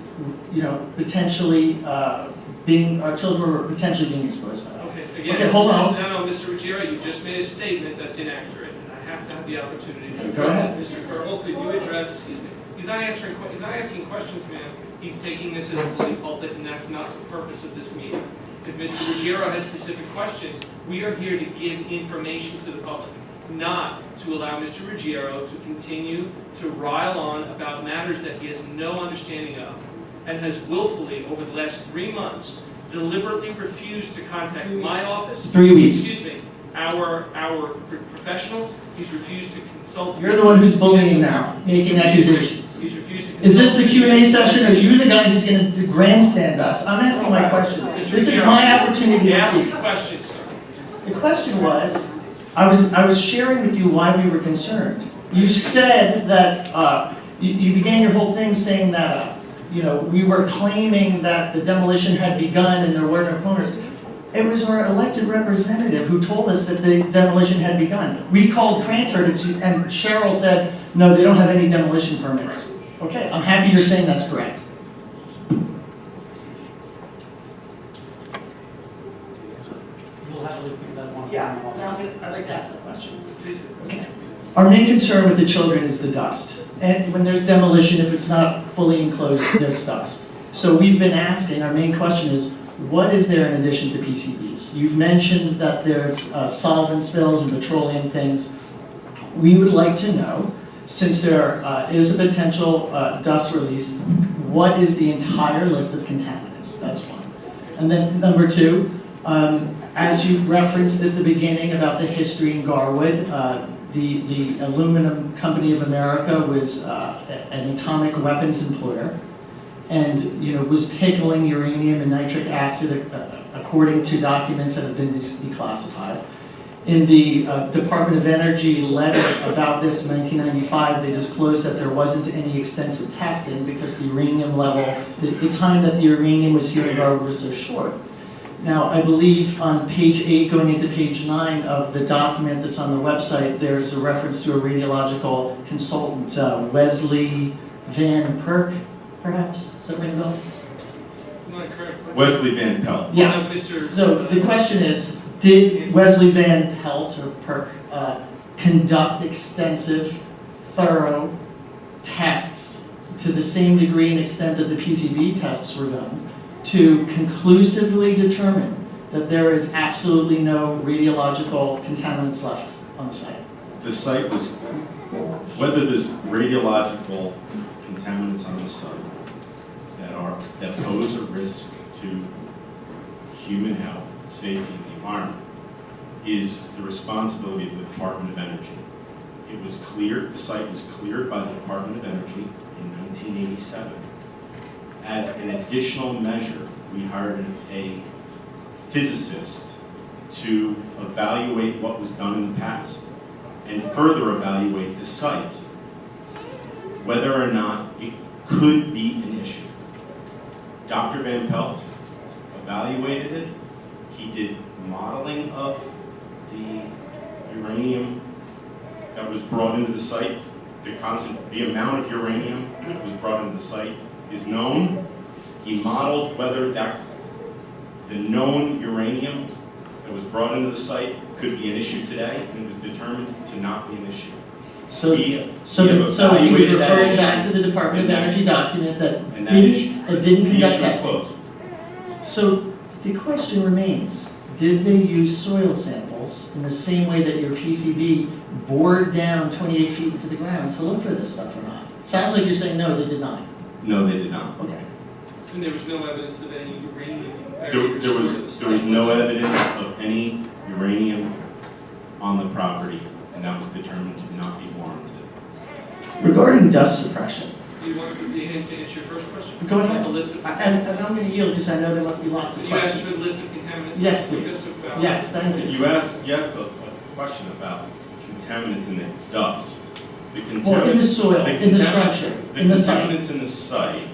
potentially our children were potentially being exposed by that. Again, Okay, hold on. No, Mr. Ruggiero, you just made a statement that's inaccurate, and I have to have the opportunity to Go ahead. address it. Mr. Kerr, could you address, excuse me, he's not asking questions, ma'am. He's taking this as a bully pulpit, and that's not the purpose of this meeting. If Mr. Ruggiero has specific questions, we are here to give information to the public, not to allow Mr. Ruggiero to continue to rile on about matters that he has no understanding of, and has willfully, over the last 3 months, deliberately refused to contact my office. 3 weeks. Excuse me, our professionals. He's refused to consult. You're the one who's bullying now, making accusations. He's refused to consult. Is this the Q&A session, or are you the guy who's going to grandstand us? I'm asking my question. This is my opportunity to Ask speak. the question, sir. The question was, I was sharing with you why we were concerned. You said that, you began your whole thing saying that, we were claiming that the demolition had begun and there were no owners. It was our elected representative who told us that the demolition had begun. We called Cranford and Cheryl said, no, they don't have any demolition permits. Okay, I'm happy you're saying that's correct. Yeah, I'd like to ask a question. Please. Okay. Our main concern with the children is the dust. And when there's demolition, if it's not fully enclosed, there's dust. So we've been asking, our main question is, what is there in addition to PCBs? You've mentioned that there's solvent spills and petroleum things. We would like to know, since there is a potential dust release, what is the entire list of contaminants? That's one. And then number two, as you referenced at the beginning about the history in Garwood, the Aluminum Company of America was an atomic weapons employer, and was pickling uranium and nitric acid according to documents that have been declassified. In the Department of Energy letter about this in 1995, they disclosed that there wasn't any extensive testing because the uranium level, the time that the uranium was here in Garwood was so short. Now, I believe on page 8, going into page 9 of the document that's on the website, there's a reference to a radiological consultant, Wesley Van Perk, perhaps? Does that ring a bell? Not correct. Wesley Van Pelt. Yeah. Mr. So the question is, did Wesley Van Pelt or Perk conduct extensive, thorough tests to the same degree and extent that the PCB tests were done to conclusively determine that there is absolutely no radiological contaminants left on the site? The site was, whether there's radiological contaminants on the site that pose a risk to human health, safety, and the environment, is the responsibility of the Department of Energy. It was cleared, the site was cleared by the Department of Energy in 1987. As an additional measure, we hired a physicist to evaluate what was done in the past and further evaluate the site, whether or not it could be an issue. Dr. Van Pelt evaluated it. He did modeling of the uranium that was brought into the site. The amount of uranium that was brought into the site is known. He modeled whether the known uranium that was brought into the site could be an issue today, and it was determined to not be an issue. So he was evaluated that referring issue, back to the Department of Energy document that and that didn't issue- conduct The issue was testing. closed. So the question remains, did they use soil samples in the same way that your PCB bored down 28 feet into the ground to look for this stuff or not? It sounds like you're saying no, they did not. No, they did not. Okay. And there was no evidence of any uranium. There was no evidence of any uranium on the property, and that was determined to not be warranted. Regarding dust suppression, do you want him to answer your first question? Go ahead. The list of And contaminants? I'm going to yield because I know there must be lots of You asked questions. for the list of contaminants? Yes, We please. just took about- Yes, thank you. You asked a question about contaminants in the dust. The Well, in the soil, in the contamin- structure, in the site. contaminants in the site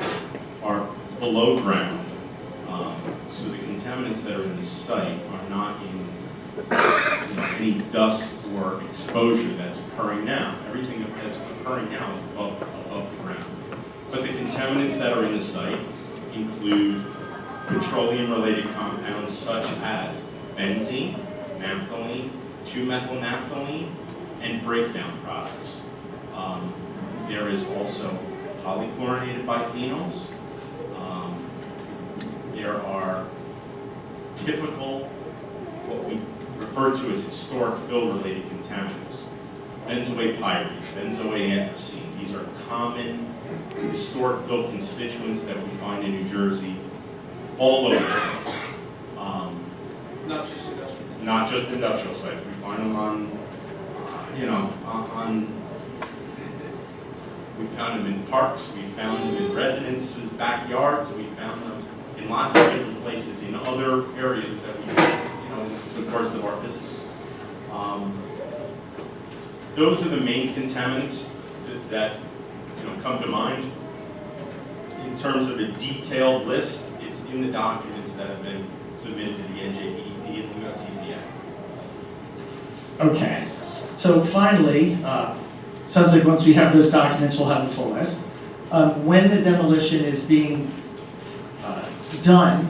are below ground. So the contaminants that are in the site are not in any dust or exposure that's occurring now. Everything that's occurring now is above the ground. But the contaminants that are in the site include petroleum-related compounds such as benzene, naphthalene, 2-methylnaphthalene, and breakdown products. There is also polychlorinated biphenyls. There are typical, what we refer to as historic fill-related contaminants. Benzoate-pyrene, benzoate-anthracene. These are common historic fill constituents that we find in New Jersey all over the place. Not just industrial. Not just industrial sites. We find them on, we found them in parks, we found them in residences' backyards, we found them in lots of different places in other areas that we, in the course of our business. Those are the main contaminants that come to mind. In terms of a detailed list, it's in the documents that have been submitted to the NJDEP and the US EPA. Okay, so finally, sounds like once we have those documents, we'll have the full list. When the demolition is being done,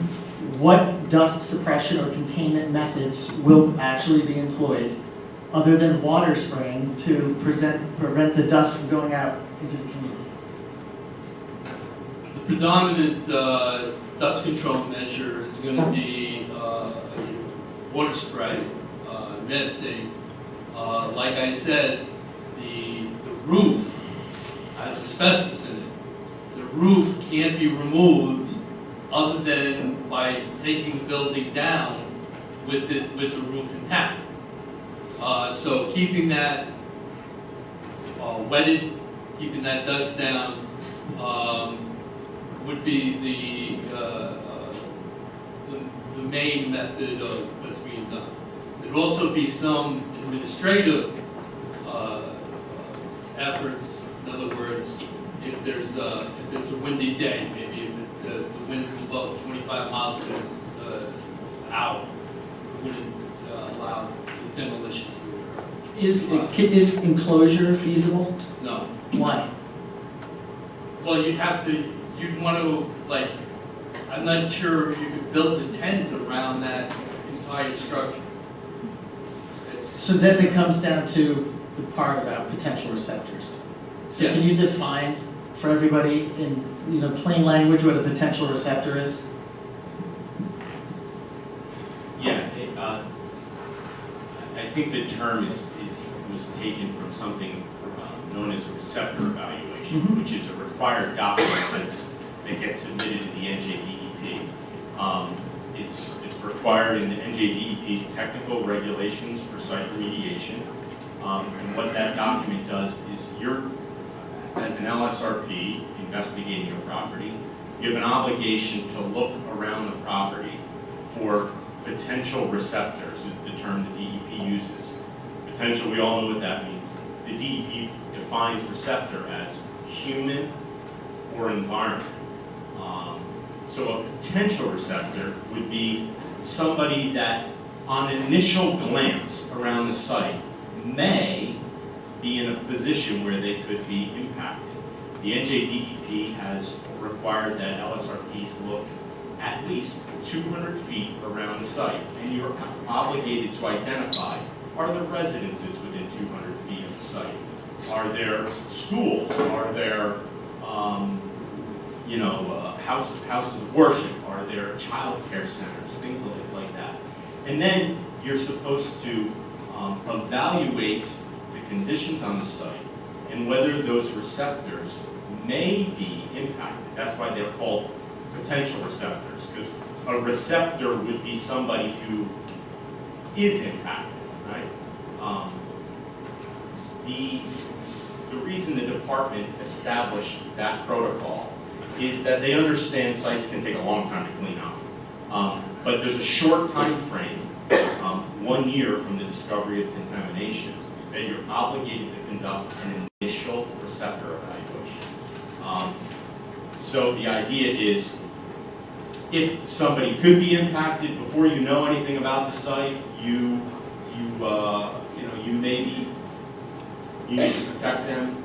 what dust suppression or containment methods will actually be employed other than water spraying to prevent the dust from going out into the community? The predominant dust control measure is going to be water spray, misting. Like I said, the roof has asbestos in it. The roof can't be removed other than by taking the building down with the roof intact. So keeping that wetted, keeping that dust down would be the main method of what's being done. There'd also be some administrative efforts. In other words, if it's a windy day, maybe if the wind is above 25 miles per hour, it wouldn't allow the demolition to occur. Is enclosure feasible? No. Why? Well, you'd want to, I'm not sure if you could build a tent around that entire structure. So then it comes down to the part about potential receptors. So can you define for everybody in plain language what a potential receptor is? Yeah, I think the term was taken from something known as a receptor evaluation, which is a required document that gets submitted to the NJDEP. It's required in the NJDEP's technical regulations for site remediation. And what that document does is you're, as an LSRP investigating your property, you have an obligation to look around the property for potential receptors, is the term the DEP uses. Potential, we all know what that means. The DEP defines receptor as human or environment. So a potential receptor would be somebody that, on initial glance around the site, may be in a position where they could be impacted. The NJDEP has required that LSRPs look at least 200 feet around the site, and you're obligated to identify, are there residences within 200 feet of the site? Are there schools? Are there houses of worship? Are there child care centers? Things like that. And then you're supposed to evaluate the conditions on the site and whether those receptors may be impacted. That's why they're called potential receptors, because a receptor would be somebody who is impacted, right? The the reason the department established that protocol is that they understand sites can take a long time to clean up. But there's a short time frame, 1 year from the discovery of contamination, that you're obligated to conduct an initial receptor evaluation. So the idea is, if somebody could be impacted before you know anything about the site, you need to protect them.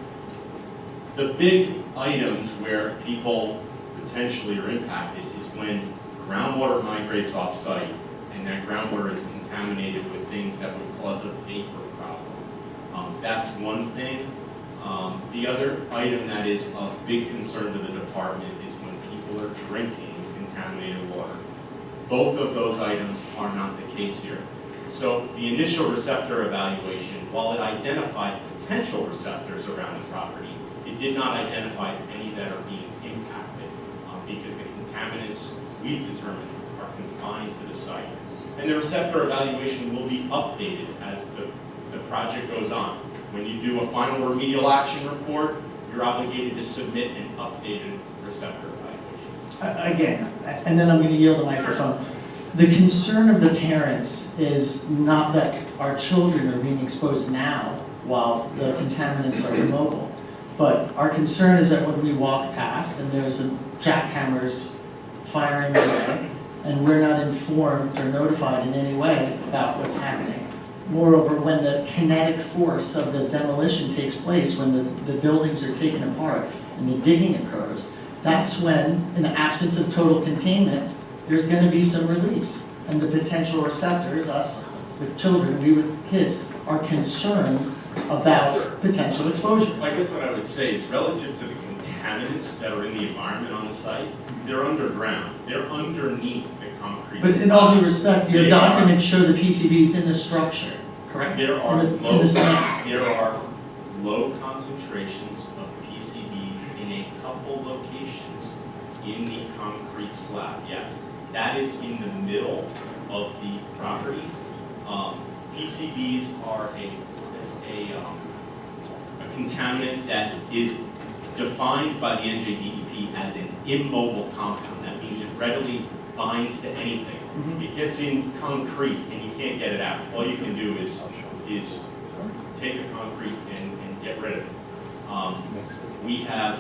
The big items where people potentially are impacted is when groundwater migrates off-site and that groundwater is contaminated with things that would cause a vapor problem. That's one thing. The other item that is of big concern to the department is when people are drinking contaminated water. Both of those items are not the case here. So the initial receptor evaluation, while it identified potential receptors around the property, it did not identify any that are being impacted because the contaminants we've determined are confined to the site. And the receptor evaluation will be updated as the project goes on. When you do a final remedial action report, you're obligated to submit an updated receptor evaluation. Again, and then I'm going to yield the microphone. The concern of the parents is not that our children are being exposed now while the contaminants are immobile, but our concern is that when we walk past and there's a jackhammers firing away and we're not informed or notified in any way about what's happening. Moreover, when the kinetic force of the demolition takes place, when the buildings are taken apart and the digging occurs, that's when, in the absence of total containment, there's going to be some release. And the potential receptors, us with children, we with kids, are concerned about potential exposure. I guess what I would say is relative to the contaminants that are in the environment on the site, they're underground. They're underneath the concrete. But in all due respect, your documents show the PCBs in the structure, correct? There are in the cement. there are low concentrations of PCBs in a couple locations in the concrete slab. Yes, that is in the middle of the property. PCBs are a contaminant that is defined by the NJDEP as an immobile compound. That means it readily binds to anything. Mhm. It gets in concrete and you can't get it out. All you can do is take the concrete and get rid of it. We have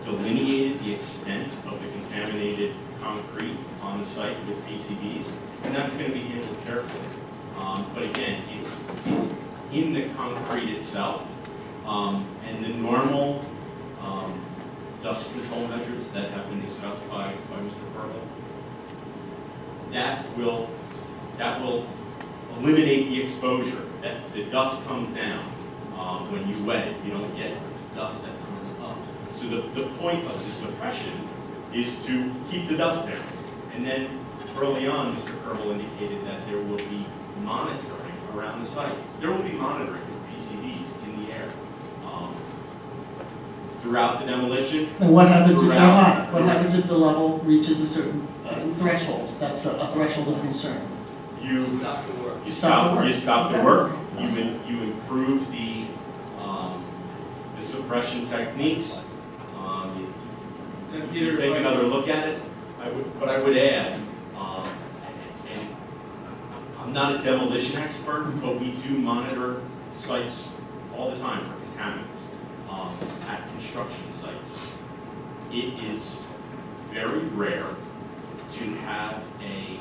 delineated the extent of the contaminated concrete on the site with PCBs, and that's going to be handled carefully. But again, it's in the concrete itself, and the normal dust control measures that have been discussed by Mr. Purple, that will eliminate the exposure. That the dust comes down when you wet it. You don't get dust that comes up. So the point of the suppression is to keep the dust down. And then early on, Mr. Kerbel indicated that there will be monitoring around the site. There will be monitoring of PCBs in the air throughout the demolition. And what happens if they're not? What happens if the level reaches a certain threshold? That's a threshold of concern. You Stop the work. stop the work. You improve the suppression techniques. You take another look at it. But I would add, and I'm not a demolition expert, but we do monitor sites all the time for contaminants at construction sites. It is very rare to have a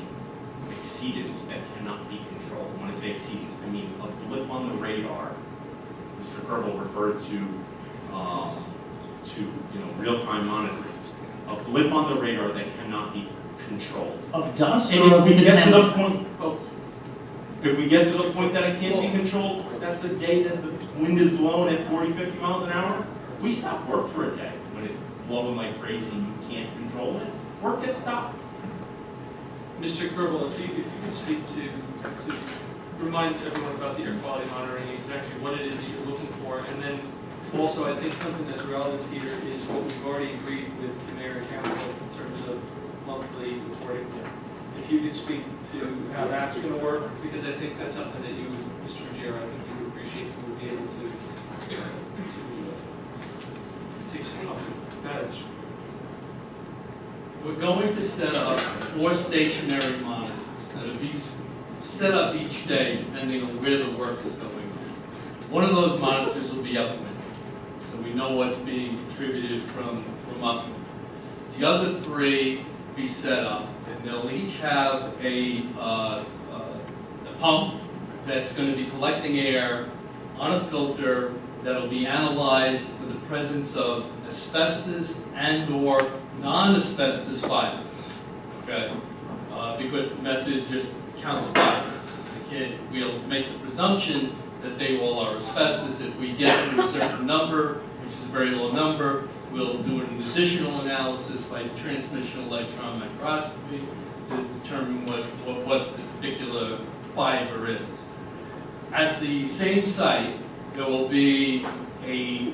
exceedance that cannot be controlled. When I say exceedance, I mean a blip on the radar. Mr. Kerbel referred to real-time monitoring. A blip on the radar that cannot be controlled. Of dust And or if of we get to the contaminant? point, if we get to the point that it can't be controlled, that's a day that the wind is blowing at 40, 50 miles an hour. We stop work for a day when it's blowing like crazy and you can't control it. Work gets stopped. Mr. Kerbel, if you could speak to remind everyone about the air quality monitoring, exactly what it is that you're looking for, and then also I think something that's relevant here is what we've already agreed with the mayor and council in terms of monthly reporting. If you could speak to how that's going to work, because I think that's something that you, Mr. Ruggiero, I think you would appreciate, you would be able to Take some off. Badge. We're going to set up 4 stationary monitors that'll be set up each day depending on where the work is going on. One of those monitors will be upwind, so we know what's being contributed from upwind. The other 3 be set up, and they'll each have a pump that's going to be collecting air on a filter that'll be analyzed for the presence of asbestos and/or non-asbestos fibers. Okay, because the method just counts fibers. We'll make the presumption that they all are asbestos. If we get to a certain number, which is a very low number, we'll do an additional analysis by transmission electron microscopy to determine what the particular fiber is. At the same site, there will be a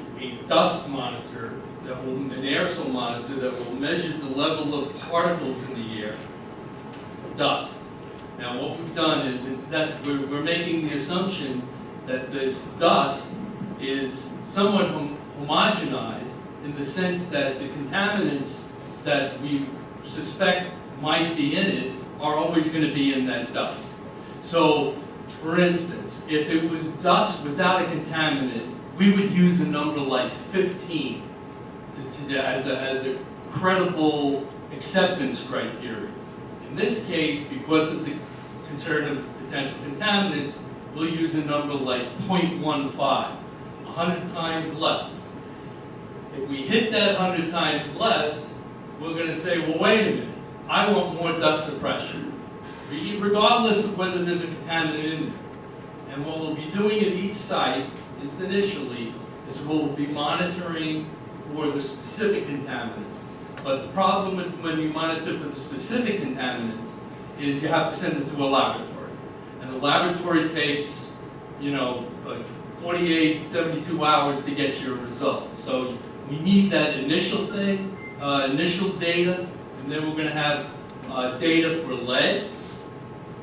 dust monitor, an aerosol monitor that will measure the level of particles in the air, dust. Now what we've done is that we're making the assumption that this dust is somewhat homogenized in the sense that the contaminants that we suspect might be in it are always going to be in that dust. So, for instance, if it was dust without a contaminant, we would use a number like 15 as a credible acceptance criteria. In this case, because of the concern of potential contaminants, we'll use a number like 0.15, 100 times less. If we hit that 100 times less, we're going to say, well, wait a minute, I want more dust suppression, regardless of whether there's a contaminant in there. And what we'll be doing at each site is initially we'll be monitoring for the specific contaminants. But the problem when you monitor for the specific contaminants is you have to send it to a laboratory. And the laboratory takes, like 48, 72 hours to get your results. So we need that initial thing, initial data, and then we're going to have data for lead,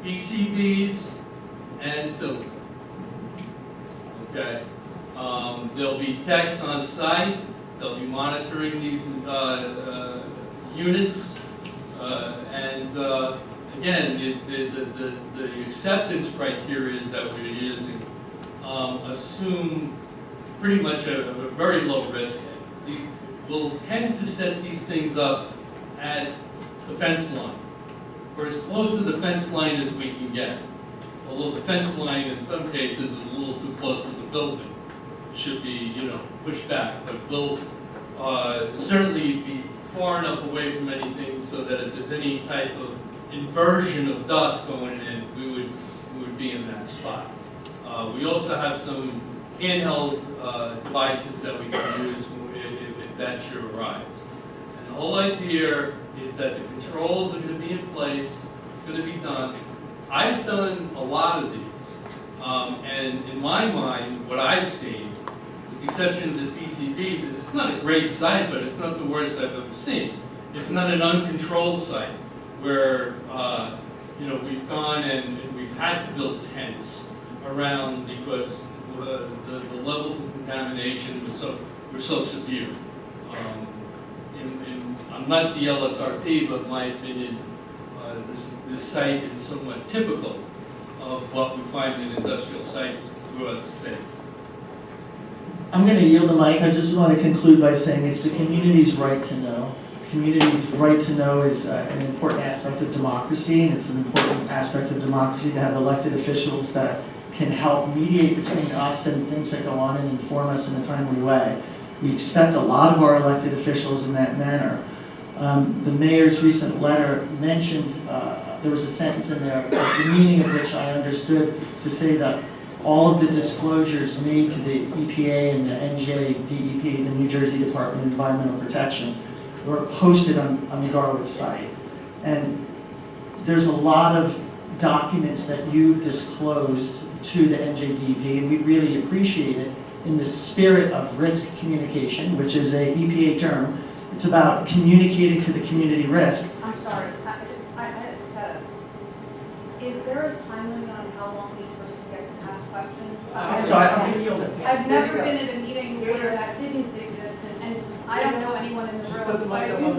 PCBs, and silicon. Okay. There'll be techs on site. They'll be monitoring these units, and again, the acceptance criteria that we're using assume pretty much a very low risk. We'll tend to set these things up at the fence line, or as close to the fence line as we can get. Although the fence line in some cases is a little too close to the building. It should be, pushed back, but we'll certainly be far enough away from anything so that if there's any type of inversion of dust going in, we would be in that spot. We also have some handheld devices that we can use if that should arise. And the whole idea is that the controls are going to be in place, going to be done. I've done a lot of these, and in my mind, what I've seen, with the exception of the PCBs, is it's not a great site, but it's not the worst I've ever seen. It's not an uncontrolled site where we've gone and we've had to build tents around because the levels of contamination were so severe. I'm not the LSRP, but in my opinion, this site is somewhat typical of what we find in industrial sites throughout the state. I'm going to yield the mic. I just want to conclude by saying it's the community's right to know. Community's right to know is an important aspect of democracy, and it's an important aspect of democracy to have elected officials that can help mediate between us and things that go on and inform us in a timely way. We expect a lot of our elected officials in that manner. The mayor's recent letter mentioned, there was a sentence in there, the meaning of which I understood to say that all of the disclosures made to the EPA and the NJDEP, the New Jersey Department of Environmental Protection, were posted on the Garwood site. And there's a lot of documents that you've disclosed to the NJDEP, and we really appreciate it in the spirit of risk communication, which is a EPA term. It's about communicating to the community risk. I'm sorry, I just had is there a time limit on how long each person gets to ask questions? So I'm going to yield it. I've never been in a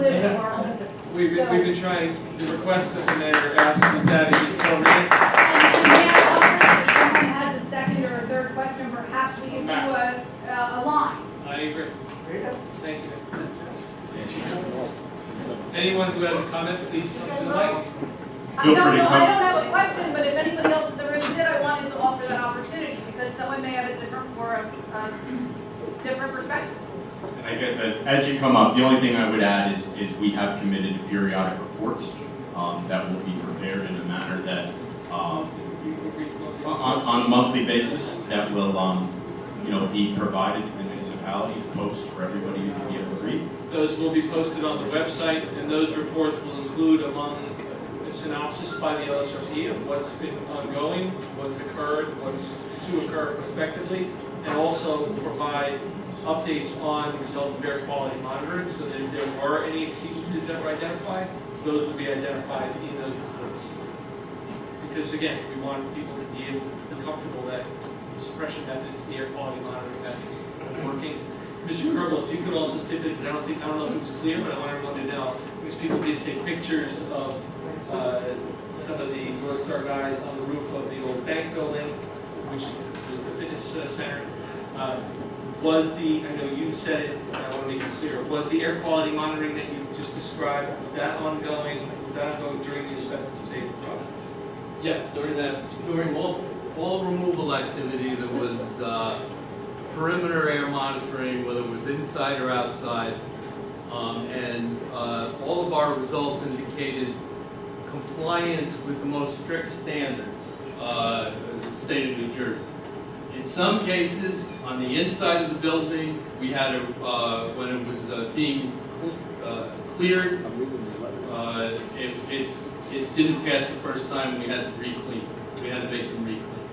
live in Bartlett. We've been trying, the request that the mayor asked was that in 4 minutes. And if someone has a second or a third question, perhaps we can do a line. I agree. Thank you. Anyone who has a comment, please come to the mic. Feel free to come. I don't have a question, but if anybody else in the room did, I wanted to offer that opportunity because someone may have a different different perspective. And I guess as you come up, the only thing I would add is we have committed to periodic reports that will be prepared in a manner that, on a monthly basis, that will, be provided to the municipality to post for everybody to be able to read. Those will be posted on the website, and those reports will include among a synopsis by the LSRP of what's been ongoing, what's occurred, what's to occur prospectively, and also provide updates on the results of air quality monitoring, so that if there were any exceedances that were identified, those will be identified in those reports. Because again, we want people to be able to be comfortable that the suppression methods, the air quality monitoring methods are working. Mr. Kerbel, if you could also stipulate, because I don't know if it was clear, but I want everyone to know, because people did take pictures of some of the North Star guys on the roof of the old bank building, which was the fitness center. I know you said it, and I want to make it clear, was the air quality monitoring that you just described, was that ongoing during the asbestos abatement process? Yes, during all removal activity, there was perimeter air monitoring, whether it was inside or outside, and all of our results indicated compliance with the most strict standards in the state of New Jersey. In some cases, on the inside of the building, we had when it was being cleared, it didn't pass the first time. We had to re-clean. We had to make them re-clean.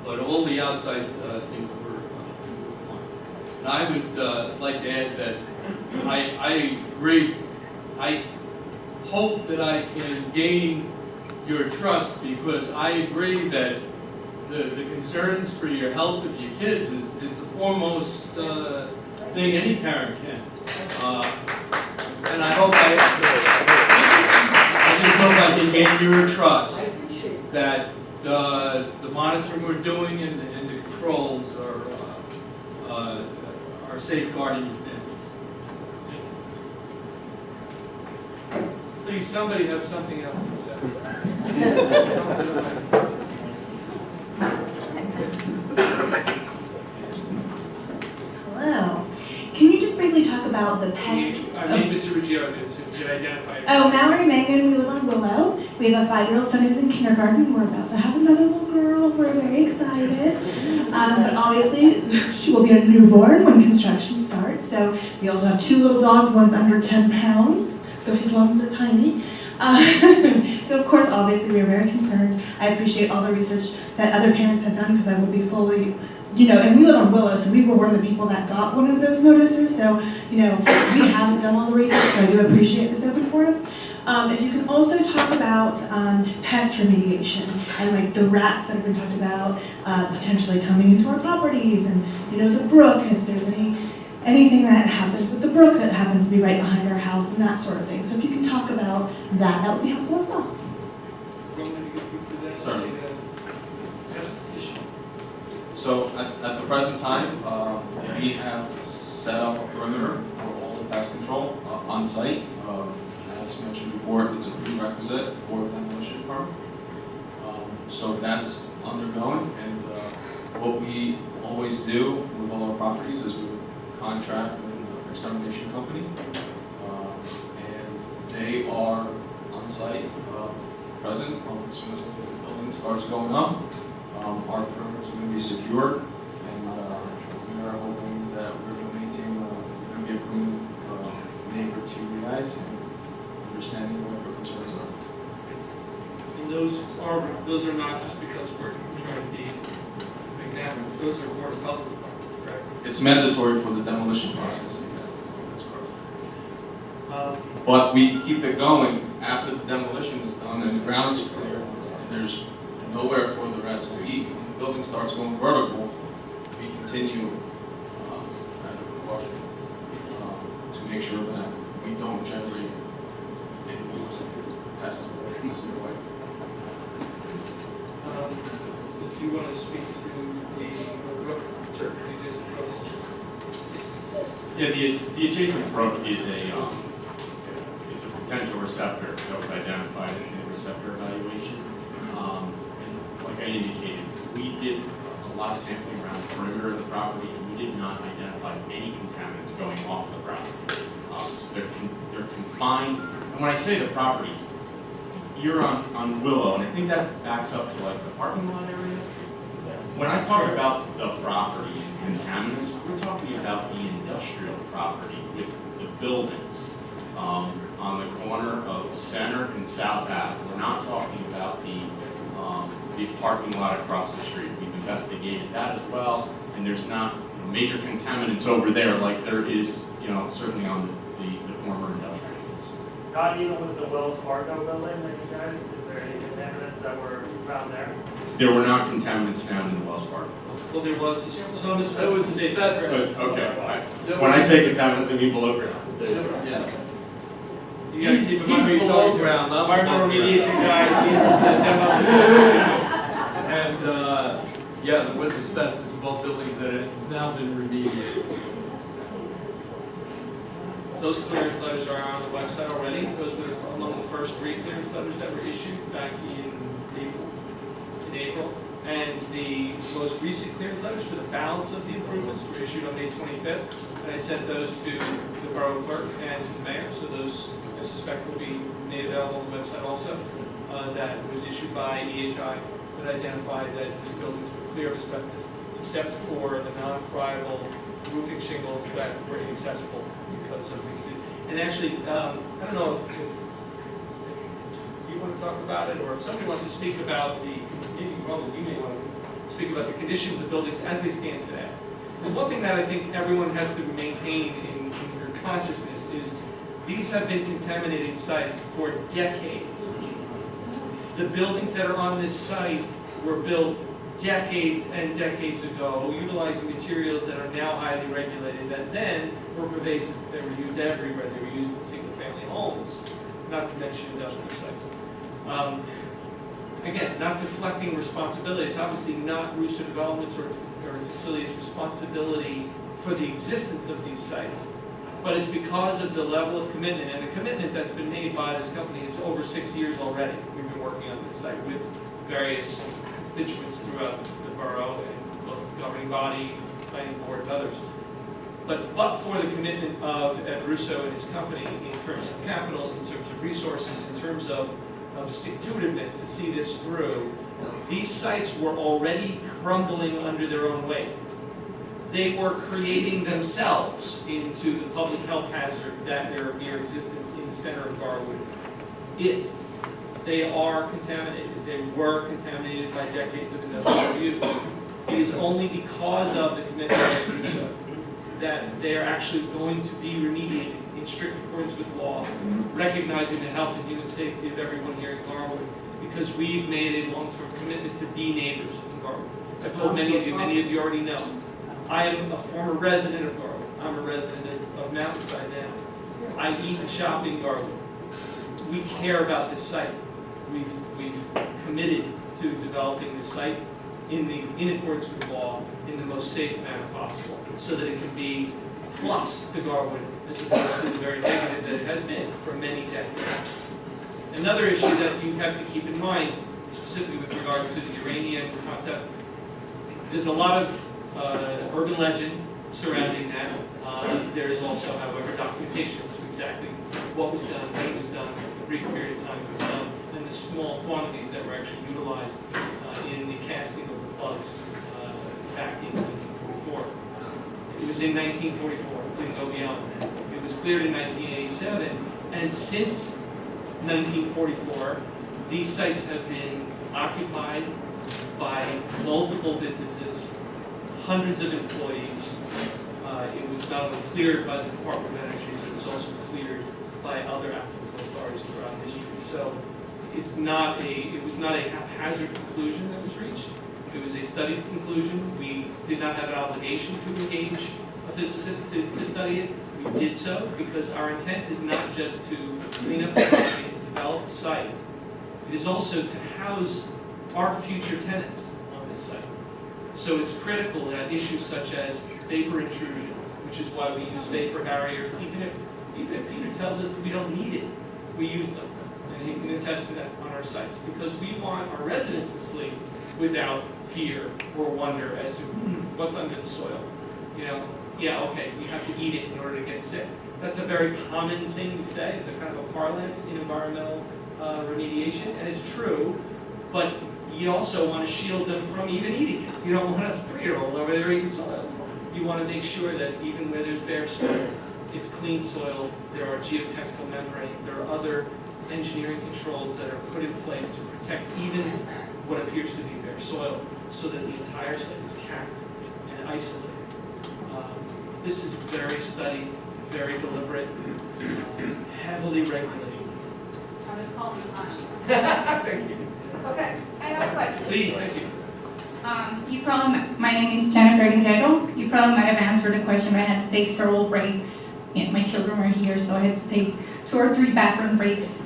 But all the outside things were fine. And I would like to add that I agree. I hope that I can gain your trust, because I agree that the concerns for your health of your kids is the foremost thing any parent can. And I hope I just hope I can gain your trust that the monitoring we're doing and the controls are safeguarding your family. Please, somebody have something else to say. Hello. Can you just briefly talk about the pest? I need Mr. Ruggiero to identify yourself. Oh, Mallory Mangan, we live on Willow. We have a 5-year-old son who's in kindergarten. We're about to have another little girl. We're very excited. But obviously, she will be a newborn when construction starts. So we also have 2 little dogs, one's under 10 pounds. So his lungs are tiny. So of course, obviously, we are very concerned. I appreciate all the research that other parents have done, because I will be fully, and we live on Willow, so we were one of the people that got one of those notices. So, we haven't done all the research, so I do appreciate this open forum. If you can also talk about pest remediation and like the rats that have been talked about potentially coming into our properties, and the brook, if there's anything that happens with the brook that happens to be right behind our house and that sort of thing. So if you can talk about that, that would be helpful as well. Certainly. Pest issue. So at the present time, we have set up a perimeter for all the pest control on site. As mentioned before, it's a prerequisite for a demolition permit. So that's undergoing, and what we always do with all our properties is we contract with an extermination company, and they are on site, present as soon as the building starts going up. Our perimeters are going to be secured, and we are hoping that we're going to maintain, we're going to be a clean neighbor to you guys, and understanding what your concerns are. And those are not just because we're trying to be magnanimous. Those are Board of Health requirements, correct? It's mandatory for the demolition process. That's correct. But we keep it going after the demolition is done and the ground's clear. There's nowhere for the rats to eat. When the building starts going vertical, we continue as a precaution to make sure that we don't generate any pests. If you want to speak to the brook, the adjacent brook. Yeah, the adjacent brook is a potential receptor that was identified in the receptor evaluation. And like I indicated, we did a lot of sampling around the perimeter of the property, and we did not identify any contaminants going off the property. So they're confined. And when I say the property, you're on Willow, and I think that backs up to like the parking lot area. When I talk about the property and contaminants, we're talking about the industrial property with the buildings on the corner of Center and South Ave. We're not talking about the parking lot across the street. We've investigated that as well, and there's not major contaminants over there like there is, certainly on the former industrial use. Not even with the Wells Fargo building that you guys, is there any contaminants that were found there? There were not contaminants found in the Wells Fargo. Well, there was some asbestos. Okay. When I say contaminants, I mean below ground. Yeah. You gotta keep in mind He's who you're below talking ground, about. not Environmental above ground. remediation guy, he's And, yeah, there was asbestos in both buildings that have now been remediated. Those clearance letters are on the website already. Those were among the first 3 clearance letters that were issued back in April. And the most recent clearance letters for the balance of the improvements were issued on May 25th. And I sent those to the borough clerk and to the mayor. So those, I suspect, will be made available on the website also. That was issued by EHI that identified that the buildings were clear of asbestos, except for the non-friable roofing shingles that were inaccessible because of the. And actually, I don't know if you want to talk about it, or if somebody wants to speak about maybe Roland, you may want to speak about the condition of the buildings as they stand today. There's one thing that I think everyone has to maintain in your consciousness is these have been contaminated sites for decades. The buildings that are on this site were built decades and decades ago, utilizing materials that are now highly regulated, that then were pervasive. They were used everywhere. They were used in single-family homes, not to mention industrial sites. Again, not deflecting responsibility. It's obviously not Russo Development's or its affiliates' responsibility for the existence of these sites, but it's because of the level of commitment, and the commitment that's been made by this company is over 6 years already. We've been working on this site with various constituents throughout the borough, and both the governing body, planning boards, others. But for the commitment of Ed Russo and his company in terms of capital, in terms of resources, in terms of stick-to-itiveness to see this through, these sites were already crumbling under their own weight. They were creating themselves into the public health hazard that their mere existence in the center of Garwood is. They are contaminated. They were contaminated by decades of industrial use. It is only because of the commitment of Russo that they are actually going to be remediated in strict accordance with law, recognizing the health and human safety of everyone here in Garwood, because we've made a long-term commitment to be neighbors in Garwood. I've told many of you already know. I am a former resident of Garwood. I'm a resident of Mountainside now. I eat and shop in Garwood. We care about this site. We've committed to developing this site in accordance with law in the most safe manner possible, so that it can be plus to Garwood as opposed to the very negative that it has been for many decades. Another issue that you have to keep in mind, specifically with regard to the uranium concept, there's a lot of urban legend surrounding that. There is also, however, documentation as to exactly what was done, when it was done, the brief period of time it was done, and the small quantities that were actually utilized in the casting of the plugs back in 1944. It was in 1944, it didn't go beyond that. It was cleared in 1987, and since 1944, these sites have been occupied by multiple businesses, hundreds of employees. It was not only cleared by the Department of Energy, but it was also cleared by other applicable authorities throughout history. So it was not a haphazard conclusion that was reached. It was a studied conclusion. We did not have an obligation to engage a physicist to study it. we did so because our intent is not just to clean up the property and develop the site. It is also to house our future tenants on this site. So it's critical that issues such as vapor intrusion, which is why we use vapor barriers, even if Peter tells us that we don't need it, we use them. And he can attest to that on our sites, because we want our residents to sleep without fear or wonder as to what's under the soil. You know, yeah, okay, you have to eat it in order to get sick. That's a very common thing to say. It's a kind of a parlance in environmental remediation, and it's true, but you also want to shield them from even eating it. You don't want a 3-year-old over there eating soil. You want to make sure that even where there's bare soil, it's clean soil, there are geotextile membranes, there are other engineering controls that are put in place to protect even what appears to be bare soil, so that the entire site is capped and isolated. This is very studied, very deliberate, heavily regulated. I'm just calling you on. Thank you. Okay, I have a question. Please, thank you. My name is Jennifer Guerrero. You probably might have answered the question, but I had to take several breaks. Yeah, my children were here, so I had to take 2 or 3 bathroom breaks.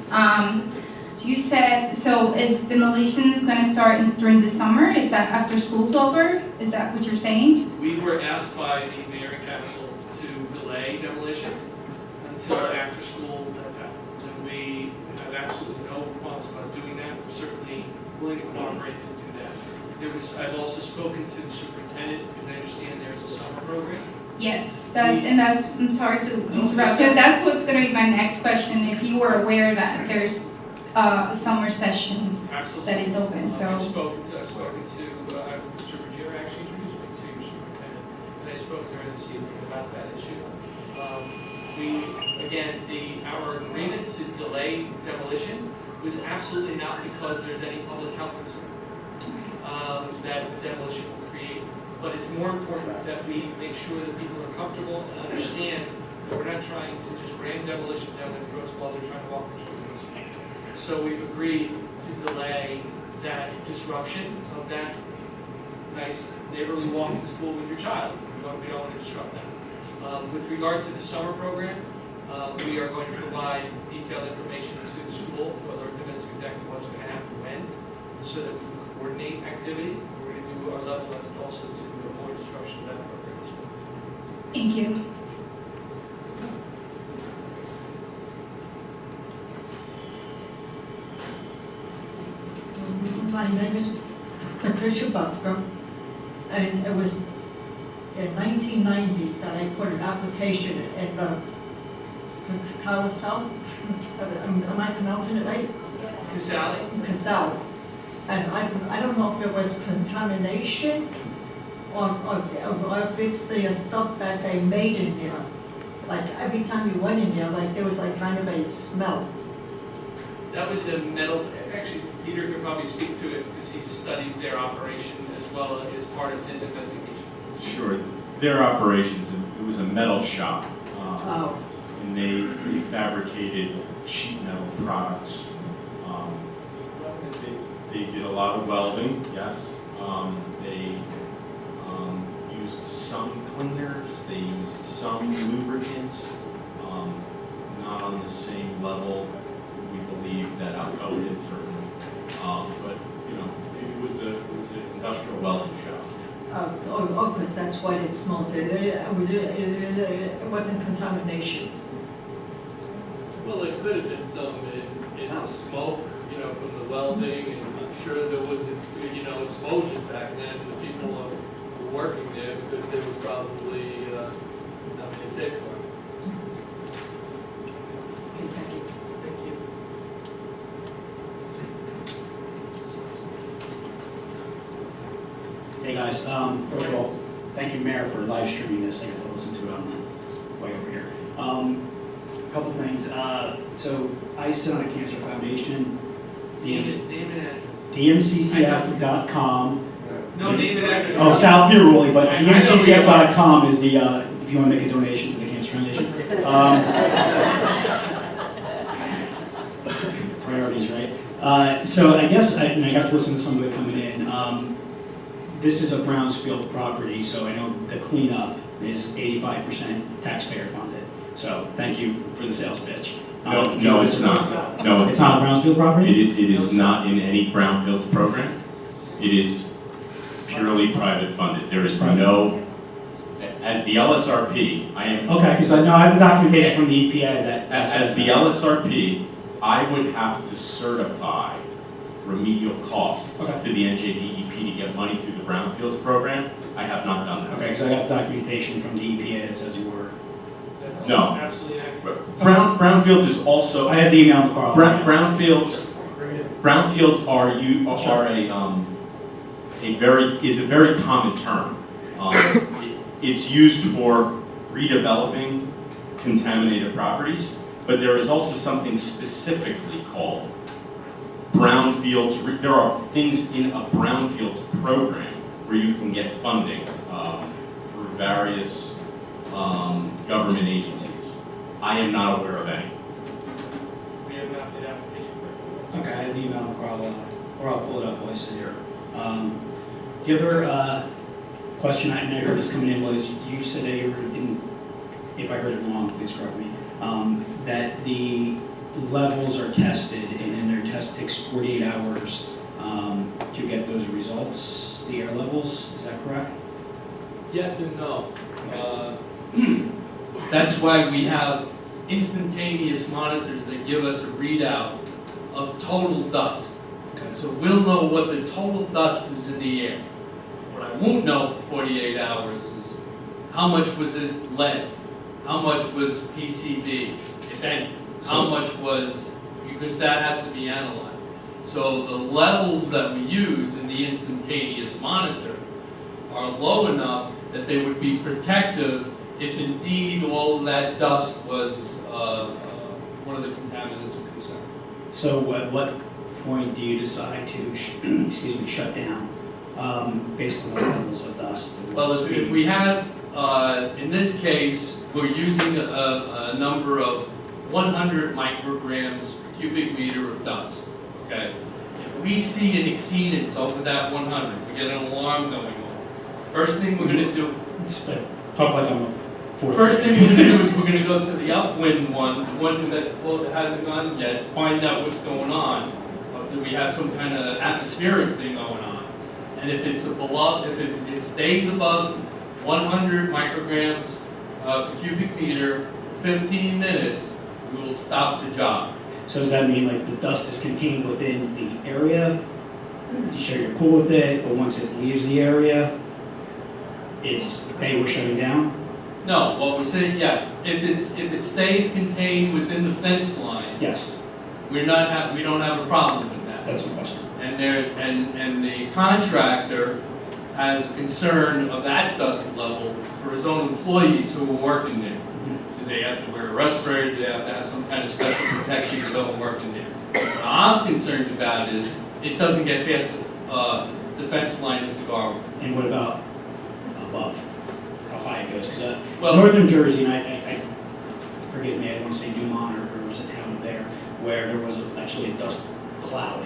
You said, so is demolition going to start during the summer? Is that after school's over? Is that what you're saying? We were asked by the mayor and council to delay demolition until after school lets out. And we have absolutely no qualms about doing that. We're certainly willing to cooperate and do that. I've also spoken to the superintendent, because I understand there is a summer program. Yes, I'm sorry to interrupt you. That's what's going to be my next question. If you were aware that there's a summer session Absolutely. that is open, so. I've spoken to Mr. Ruggiero actually introduced me to your superintendent, and I spoke to her this evening about that issue. Our agreement to delay demolition was absolutely not because there's any public health concern that demolition will create, but it's more important that we make sure that people are comfortable and understand that we're not trying to just ram demolition down their throats while they're trying to walk their children to school. So we've agreed to delay that disruption of that nice neighborly walk to school with your child. We don't want to disrupt that. With regard to the summer program, we are going to provide detailed information to the school to alert them as to exactly what's going to happen when, so that we can coordinate activity. We're going to do our level best also to avoid disruption of that program as well. Thank you. My name is Patricia Busker, and it was in 1990 that I put an application in the Casal, am I pronouncing it right? Casal. And I don't know if there was contamination or if it's the stuff that they made in there. Like every time you went in there, like there was like kind of a smell. That was a metal, actually Peter could probably speak to it because he studied their operation as well as part of his investigation. Sure, their operations, it was a metal shop. Oh. And they fabricated sheet metal products. They did a lot of welding, yes. They used some cleaners, they used some lubricants, not on the same level we believe that Alcoa did certainly. But you know, it was an industrial welding shop. Because that's why it smelled. It wasn't contamination. Well, there could have been some in the smoke, you know, from the welding, and I'm sure there was, you know, exposure back then when people were working there because they were probably not being safeguarded. Thank you. Thank you. Hey guys, first of all, thank you, Mayor, for live streaming this. I got to listen to it on the way over here. A couple things. So I sit on a cancer foundation. Name and address. DMCCF.com. No name and address. Oh, South Piroli, but I know where you DMCCF.com is the, if you want to make a donation to the Cancer Foundation. Priorities, right? So I guess, and I got to listen to some of it coming in. This is a Brownsfield property, so I know the cleanup is 85% taxpayer funded. So thank you for the sales pitch. No, it's not. No, It's not a Brownsfield property? It is not in any brownfields program. It is purely private funded. There is no, as the LSRP, I am. Okay, because I know I have the documentation from the EPA that. As the LSRP, I would have to certify remedial costs Okay. to the NJDEP to get money through the brownfields program. I have not done that. Okay, because I got documentation from the EPA that says you were. That's No. absolutely accurate. Brownfields is also, I have the email, Carl. brownfields are a very common term. It's used for redeveloping contaminated properties, but there is also something specifically called brownfields. There are things in a brownfields program where you can get funding through various government agencies. I am not aware of any. We have not made application for it. Okay, I have the email, Carl, or I'll pull it up while I sit here. The other question I heard this coming in was, you said that you were in, if I heard it wrong, please correct me, that the levels are tested and then their test takes 48 hours to get those results, the air levels, is that correct? Yes and no. That's why we have instantaneous monitors that give us a readout of total dust. Okay. So we'll know what the total dust is in the air. What I won't know for 48 hours is how much was it lead, how much was PCB, if any, how much was, because that has to be analyzed. So the levels that we use in the instantaneous monitor are low enough that they would be protective if indeed all of that dust was one of the contaminants of concern. So at what point do you decide to, shut down based on the levels of dust? Well, if we have, in this case, we're using a number of 100 micrograms per cubic meter of dust, okay? If we see an exceedance over that 100, we get an alarm going on. First thing we're gonna do, Talk like I'm a fourth. first thing we're gonna do is we're gonna go to the upwind one, the one that's, well, that hasn't gone yet, find out what's going on. Do we have some kind of atmospheric thing going on? And if it's below, if it stays above 100 micrograms per cubic meter, 15 minutes, we will stop the job. So does that mean like the dust is contained within the area? You sure you're cool with it, but once it leaves the area, it's, hey, we're shutting down? No, what we're saying, yeah, if it stays contained within the fence line, Yes, we don't have a problem with that. that's my question. And the contractor has concern of that dust level for his own employees who are working there. Do they have to wear a respirator? Do they have to have some kind of special protection to go and work in there? What I'm concerned about is it doesn't get past the fence line into Garwood. And what about above? How high it goes? Because Well- northern Jersey, and I forgive me, I want to say Dumont or was a town there, where there was actually a dust cloud.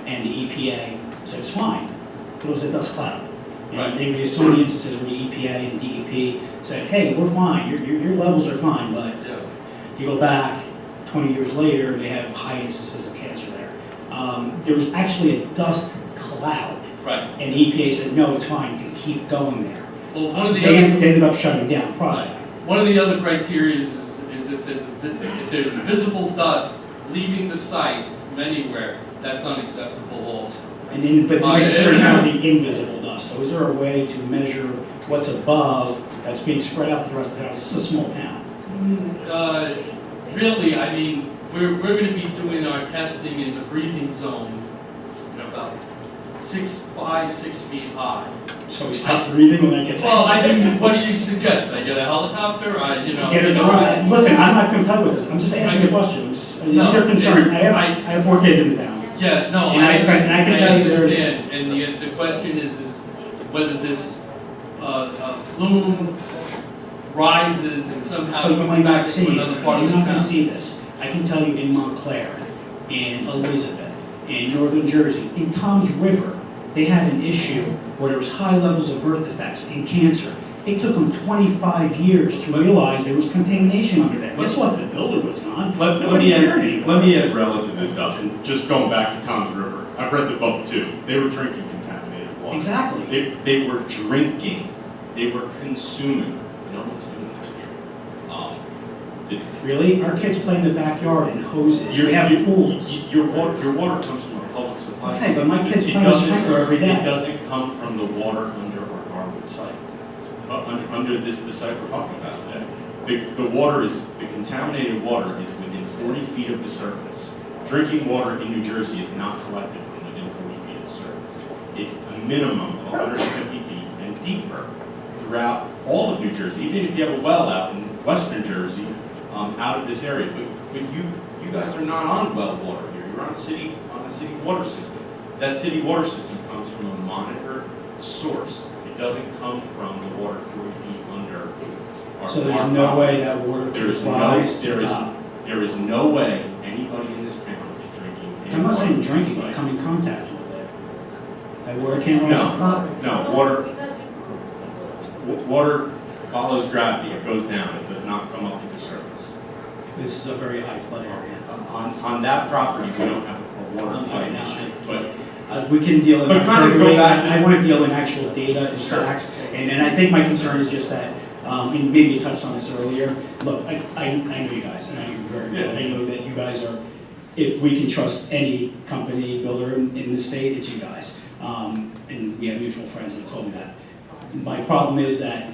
And the EPA said, it's fine, it was a dust cloud. Right. And there were so many instances where the EPA and DEP said, hey, we're fine, your levels are fine, but Yeah. you go back 20 years later, they have high instances of cancer there. There was actually a dust cloud, Right. and the EPA said, no, it's fine, you can keep going there. Well, one of the They other ended up shutting down the project. One of the other criteria is if there's visible dust leaving the site from anywhere, that's unacceptable also. And then, but it turns out to be invisible dust. So is there a way to measure what's above that's being spread out to the rest of the town? This is a small town. Really, I mean, we're going to be doing our testing in the breathing zone, about 5, 6 feet high. So we stop breathing when that gets. Well, I mean, what do you suggest? I get a helicopter? Get a drone. Listen, I'm not going to tell you this. I'm just asking a question. These are concerns. I have 4 kids in the town. Yeah, no, And I can tell you there's- understand. And the question is whether this plume rises and somehow But you might not goes see to it. another part You're of the not going town. to see this. I can tell you in Montclair, in Elizabeth, in northern Jersey, in Tom's River, they had an issue where there was high levels of birth defects and cancer. It took them 25 years to realize there was contamination under that. Guess what? The builder was gone. Let me add relative it doesn't. Just going back to Tom's River. I've read the book too. They were drinking contaminated water. Exactly. They were drinking. They were consuming. No one's doing that here. Really? Our kids play in the backyard in hoses. We have pools. Your water comes from a public supply Okay, system. but my kids It play in the doesn't- sprinkler every day. It doesn't come from the water under our Garwood site. Under the site we're talking about today. The water is, the contaminated water is within 40 feet of the surface. Drinking water in New Jersey is not collected from within 40 feet of the surface. It's a minimum of 150 feet and deeper throughout all of New Jersey, even if you have a well out in western Jersey, out of this area. But you guys are not on well water here. You're on a city water system. That city water system comes from a monitored source. It doesn't come from the water 40 feet under our. So there's no way that water There is applies to no, the top. there is no way anybody in this town is drinking any I'm not saying water drinking, from but the come in contact with it. That water can't rise to the top. site. No, water follows gravity. It goes down. It does not come up to the surface. This is a very high flood area. On that property, we don't have a water flood issue, but We can deal in. But kind of go back to- I want to deal in actual data and facts, and I think my concern is just that, and maybe you touched on this earlier. Look, I know you guys, and I know you very well. I know that you guys are, if we can trust any company, builder in the state, it's you guys. And we have mutual friends that told me that. My problem is that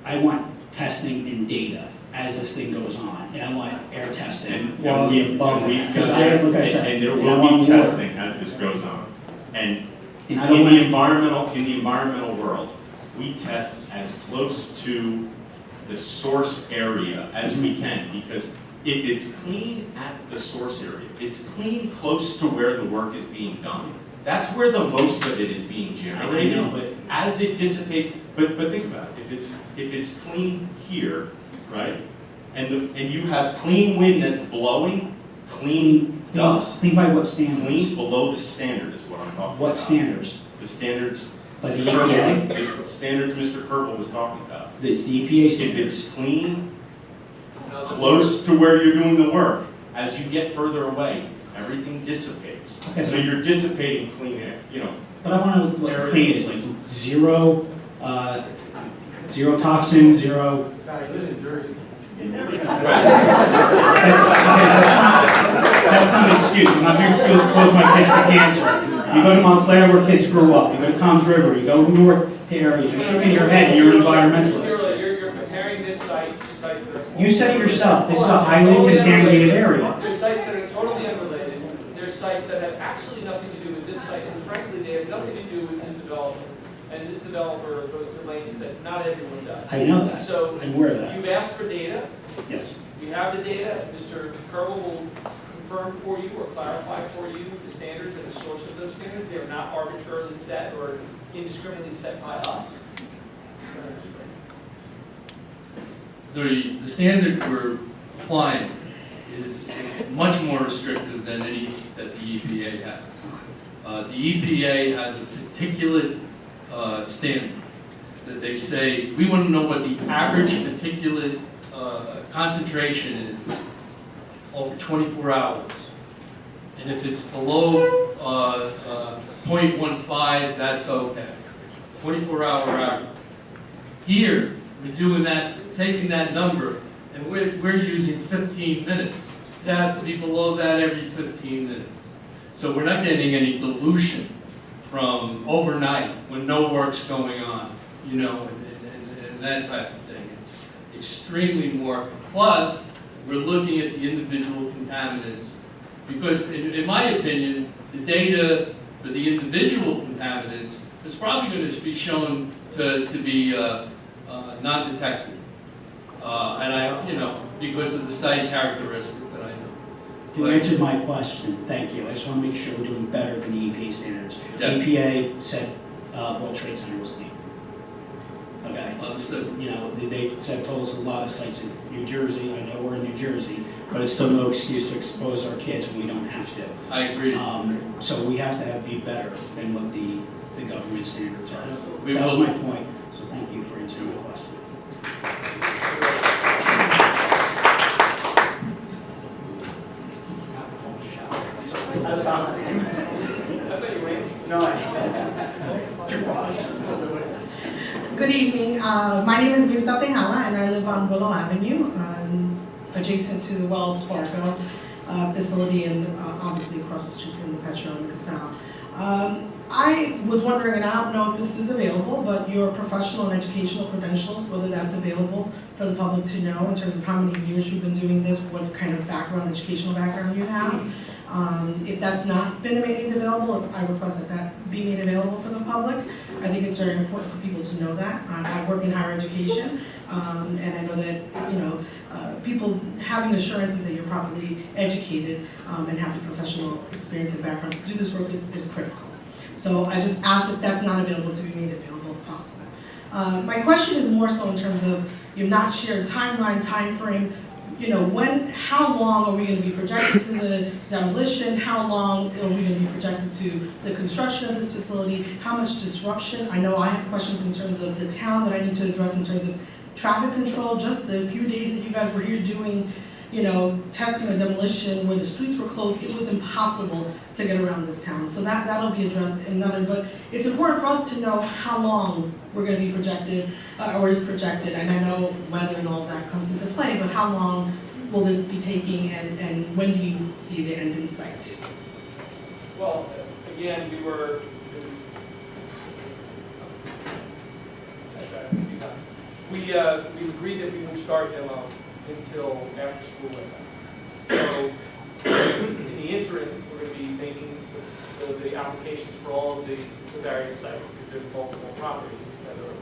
I want testing and data as this thing goes on, and I want air testing, And quality above we- it, because like I said. and there I will want be more. testing as this goes on. And And I in don't the want, environmental world, we test as close to the source area as we can, because if it's clean at the source area, if it's clean close to where the work is being done, that's where the most of it is being generated. I know, but- As it dissipates, but think about it, if it's clean here, right? And you have clean wind that's blowing, clean dust, think by what standards? clean below the standard is what I'm talking about. What standards? The standards. By the Mr. EPA? Kerbal- the standards Mr. Kerbal was talking about. It's the EPA If standards. it's clean, close to where you're doing the work, as you get further away, everything dissipates. Okay, So you're dissipating clean air, you know. But I want to look clean, it's like zero, zero toxins, zero. That's not an excuse, I'm not here to expose my kids to cancer. You go to Montclair where kids grew up, you go to Tom's River, you go north to areas, you're shaking your head, you're an environmentalist. You're comparing this site to sites that are. You said it yourself, this is a highly contaminated area. There's sites that are totally unrelated. There's sites that have absolutely nothing to do with this site, and frankly, they have nothing to do with this developer. And this developer goes to lengths that not everyone does. I know that, So I'm aware of that, you've asked for data. yes. You have the data. Mr. Kerbal will confirm for you or clarify for you the standards and the source of those standards. They are not arbitrarily set or indiscriminately set by us. The standard we're applying is much more restrictive than any that the EPA has. The EPA has a particulate standard that they say, we want to know what the average particulate concentration is over 24 hours. And if it's below 0.15, that's okay. 24-hour average. Here, we're doing that, taking that number, and we're using 15 minutes. It has to be below that every 15 minutes. So we're not getting any dilution from overnight when no work's going on, you know, and that type of thing. It's extremely more. Plus, we're looking at the individual contaminants because, in my opinion, the data for the individual contaminants is probably going to be shown to be non-detected. And I, you know, because of the site characteristic that I know. You answered my question, thank you. I just want to make sure we're doing better than the EPA standards. Yeah. EPA said World Trade Center was clean. Okay? Understood. You know, they've said, told us a lot of sites in New Jersey, I know we're in New Jersey, but it's still no excuse to expose our kids when we don't have to. I agree. So we have to be better than what the government standards are. We That was will. my point, so thank you for answering my question. Good evening. My name is Russo Townhall, and I live on Willow Avenue, adjacent to the Wells Fargo facility, and obviously across the street from the Petro and the Casal. I was wondering, and I don't know if this is available, but your professional and educational credentials, whether that's available for the public to know in terms of how many years you've been doing this, what kind of background, educational background you have. If that's not been made available, I request that that be made available for the public. I think it's very important for people to know that. I work in higher education, and I know that, people having assurances that you're properly educated and have the professional experience and background to do this work is critical. So I just ask if that's not available to be made available if possible. My question is more so in terms of you've not shared timeline, time frame. How long are we going to be projected to the demolition? How long are we going to be projected to the construction of this facility? How much disruption? I know I have questions in terms of the town that I need to address in terms of traffic control. Just the few days that you guys were here doing, testing a demolition where the streets were closed, it was impossible to get around this town. So that'll be addressed in another, but it's important for us to know how long we're going to be projected, or is projected, and I know weather and all of that comes into play, but how long will this be taking, and when do you see the end in sight? Well, again, we agreed that we won't start demo until after school window. So in the interim, we're going to be making the applications for all of the various sites, because there's multiple properties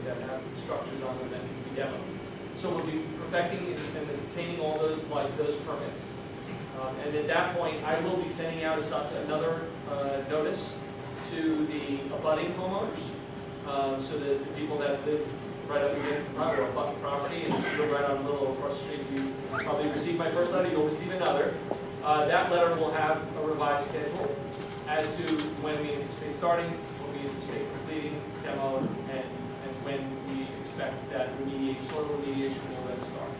that have structures on them that need to be demoed. So we'll be perfecting and obtaining all those permits. And at that point, I will be sending out another notice to the abutting homeowners, so that the people that live right up against the property, or abutting property, and if you live right on Willow across the street, you probably received my first letter, you'll receive another. That letter will have a revised schedule as to when we anticipate starting, when we anticipate completing demo, and when we expect that soil remediation will then start.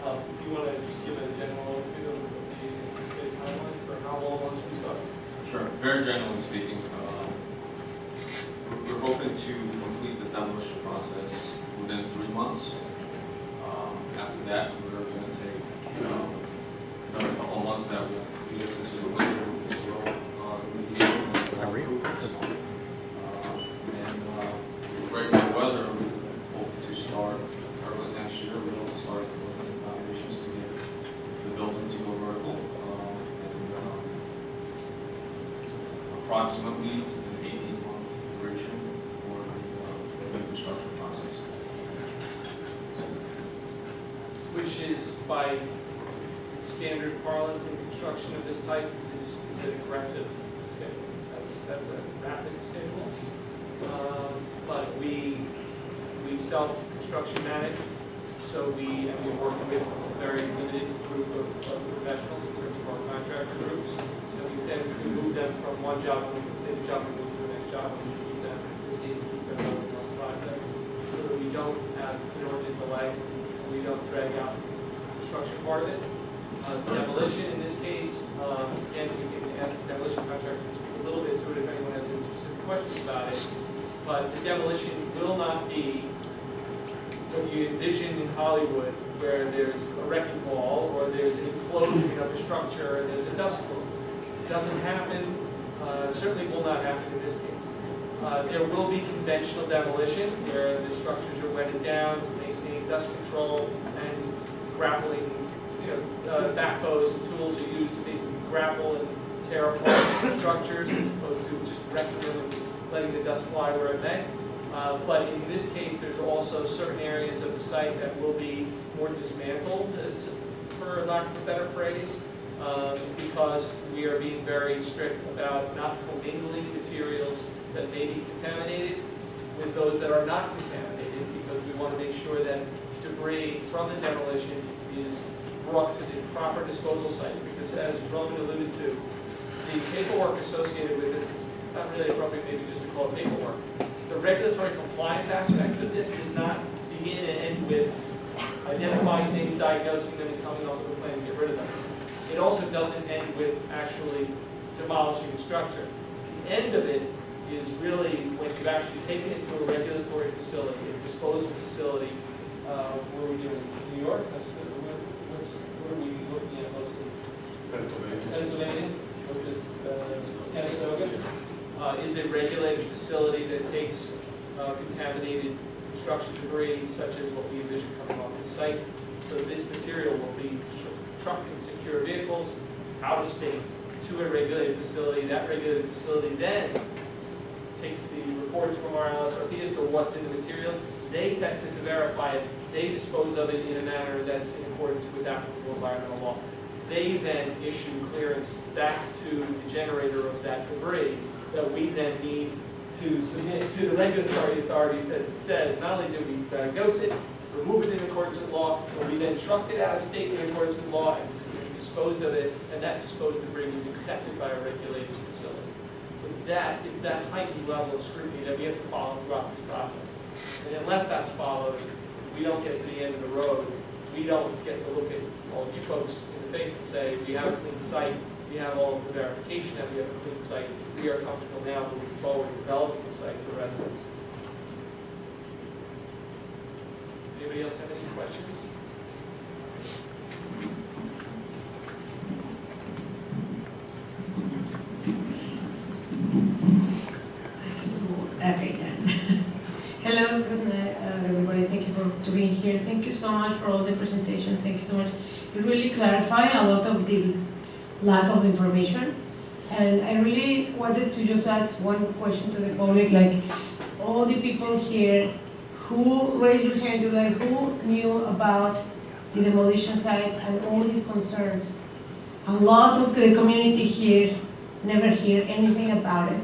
If you want to just give a general overview of the anticipated timeline for how long once we start. Sure. Very generally speaking, we're hoping to complete the demolition process within 3 months. After that, we're going to take another couple of months that will lead us into the winter as well. And with regular weather, we hope to start early next year. We hope to start putting some foundations to get the building to go vertical. Approximately an 18-month duration for the construction process. Which is, by standard parlance in construction of this type, is an aggressive schedule. That's a rapid schedule. But we self-construction manage, so we're working with a very limited group of professionals in terms of our contractor groups. And we tend to move them from one job, and we take a job, and move to the next job, and we keep them busy and keep them on the process, so that we don't have inordinate delays, and we don't drag out the construction part of it. Demolition, in this case, again, we can ask the demolition contractor to speak a little bit to it if anyone has any specific questions about it. But the demolition will not be what you envision in Hollywood, where there's a wrecking ball, or there's an implosion of a structure, and there's a dust plume. It doesn't happen, certainly will not happen in this case. There will be conventional demolition, where the structures are wetted down to maintain dust control, and grappling, backhoes and tools are used to basically grapple and tear apart structures, as opposed to just wrecking them and letting the dust fly where it may. But in this case, there's also certain areas of the site that will be more dismantled, for lack of a better phrase, because we are being very strict about not commingling materials that may be contaminated with those that are not contaminated, because we want to make sure that debris from the demolition is brought to the proper disposal sites, because as Roman alluded to, the paperwork associated with this, it's not really appropriate maybe just to call it paperwork. The regulatory compliance aspect of this does not begin and end with identifying things, diagnosing them, and coming up with a plan to get rid of them. It also doesn't end with actually demolishing the structure. The end of it is really when you've actually taken it to a regulatory facility and disposed Pennsylvania, which is Canastota, is a regulated facility that takes contaminated construction debris, such as what we envision coming off the site. So this material will be trucked in secure vehicles out of state to a regulated facility. That regulated facility then takes the reports from our LSRP as to what's in the materials. They test it to verify it. They dispose of it in a manner that's in accordance with applicable environmental law. They then issue clearance back to the generator of that debris that we then need to submit to the regulatory authorities that says not only do we diagnose it, remove it in accordance with law, but we then truck it out of state in accordance with law and disposed of it, and that disposed debris is accepted by a regulated facility. It's that heightened level of scrutiny that we have to follow throughout this process. And unless that's followed, we don't get to the end of the road. We don't get to look at all you folks in the face and say, we have a clean site, we have all of the verification that we have a clean site, we are comfortable now moving forward and developing the site for residents. Anybody else have any questions? Okay, then. Hello, good night, everybody. Thank you for being here. Thank you so much for all the presentation. Thank you so much. You really clarify a lot of the lack of information. And I really wanted to just ask one question to the public, like all the people here who raised your hand, like who knew about the demolition site and all these concerns. A lot of the community here never hear anything about it.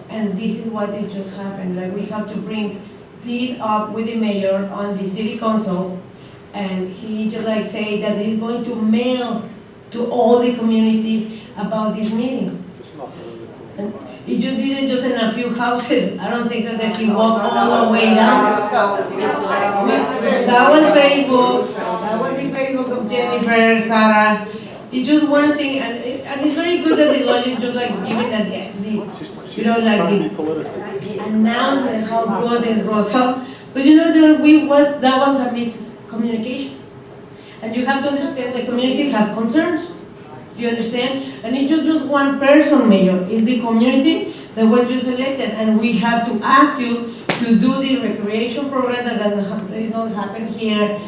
And this is what it just happened. Like we have to bring this up with the mayor on the city council, and he just like say that he's going to mail to all the community about this meeting. And he just did it just in a few houses. I don't think so that he walked all the way down. That was Facebook. That was the Facebook of Jennifer, Sarah. It's just one thing, and it's very good that the lawyer just like giving that the announcement how good is Russo. But you know that was a miscommunication, and you have to understand the community have concerns. Do you understand? And it's just one person, Mayor. It's the community that was just elected, and we have to ask you to do the recreation program that does not happen here.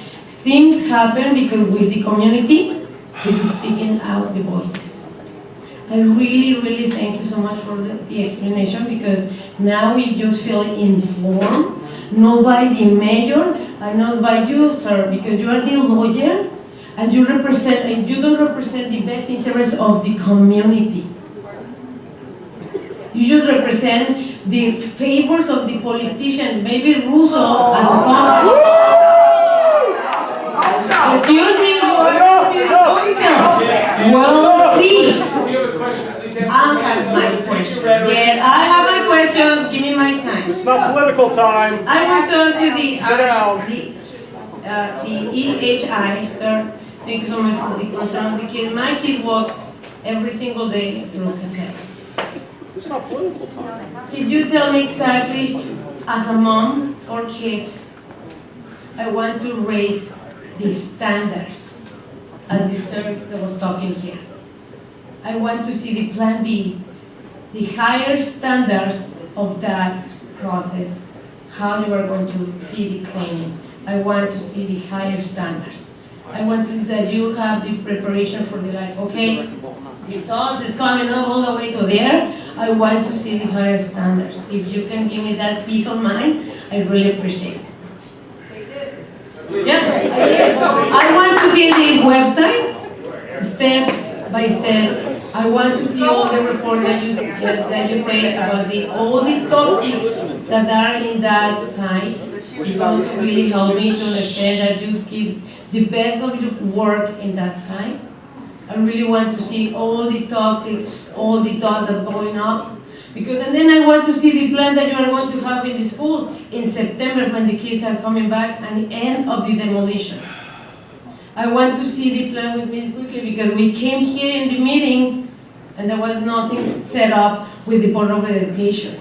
Things happen because with the community is speaking out the voices. I really, really thank you so much for the explanation, because now we just feel informed, not by the mayor and not by you, sir, because you are the lawyer and you don't represent the best interest of the community. You just represent the favors of the politician, maybe Russo as a company. Excuse me, well, see. I have my questions. Yeah, I have my questions. Give me my time. It's not political time. I want to talk to the EHI, sir. Thank you so much for the concern of the kids. My kid walks every single day through cassette. It's not political time. Could you tell me exactly, as a mom for kids, I want to raise the standards, as the sir that was talking here. I want to see the Plan B, the higher standards of that process, how you are going to see the cleaning. I want to see the higher standards. I want to see that you have the preparation for the life. Okay, the dust is coming up all the way to there. I want to see the higher standards. If you can give me that peace of mind, I really appreciate it. Yeah, I did. I want to see the website, step by step. I want to see all the reports that you say about all the topics that are in that site. It will really help me to understand that you give the best of your work in that site. I really want to see all the toxics, all the thoughts that are going up. And then I want to see the plan that you are going to have in the school in September when the kids are coming back and the end of the demolition. I want to see the plan with me quickly, because we came here in the meeting and there was nothing set up with the Board of Education.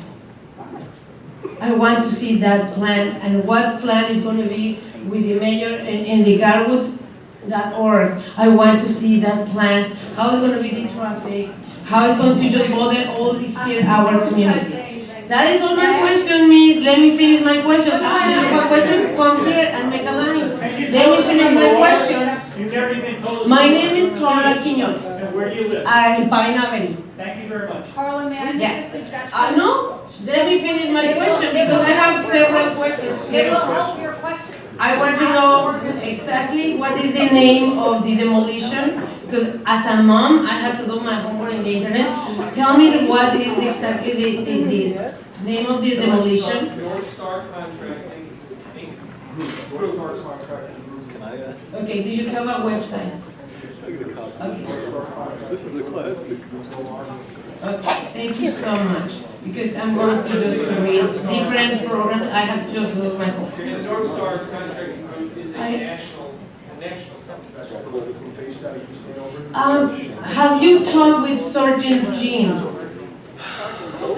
I want to see that plan, and what plan is going to be with the mayor in the Garwood .org. I want to see that plans, how is going to be the traffic, how it's going to just bother all the here our community. That is all my question, Miss. Let me finish my question. If you have a question, come here and make a line. Let me finish my question. You never even told us. My name is Carla Quiñones. And where do you live? I'm Pine Avenue. Thank you very much. Carla, may I make a Yes. suggestion? No, let me finish my question because I have several questions. It will help your question. I want to know exactly what is the name of the demolition, because as a mom, I had to do my homework in the internet. Tell me what is exactly the name of the demolition. North Star Contracting, Inc. North Star Contracting Group. Okay, do you have a website? Okay. This is a classic. Okay, thank you so much, because I'm going to read different programs. I have just lost my homework. And North Star Contracting Group is a national Have you talked with Sergeant Jim?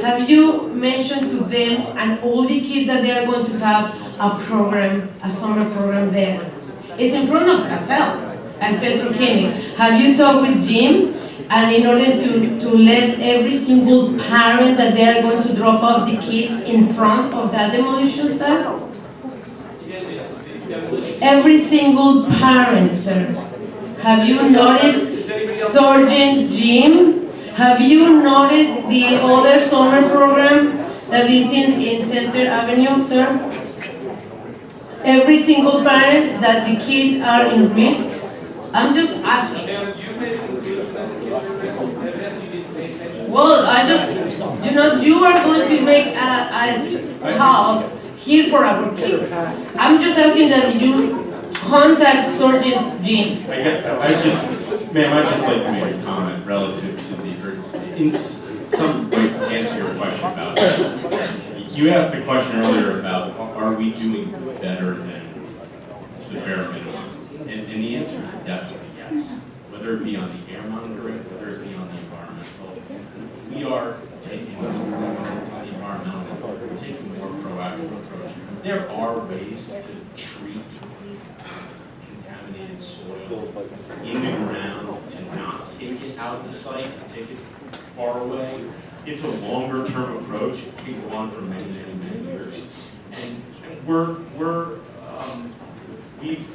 Have you mentioned to them and all the kids that they are going to have a program, a summer program there? It's in front of Casal and Petrochemic. Have you talked with Jim? And in order to let every single parent that they are going to drop off the kids in front of that demolition site? Every single parent, sir. Have you noticed Sergeant Jim? Have you noticed the other summer program that is in Center Avenue, sir? Every single parent that the kids are in risk? I'm just asking. Well, I just, you are going to make a house here for our kids. I'm just asking that you contact Sergeant Jim. Ma'am, I'd just like to make a comment relative to in some way answer your question about it. You asked the question earlier about are we doing better than the bare minimum? And the answer is definitely yes. Whether it be on the air monitoring, whether it be on the environmental, we are taking the environmental, we're taking a more proactive approach. There are ways to treat contaminated soil in the ground to not take it out of the site, take it far away. It's a longer term approach. It can go on for many, many, many years. And we've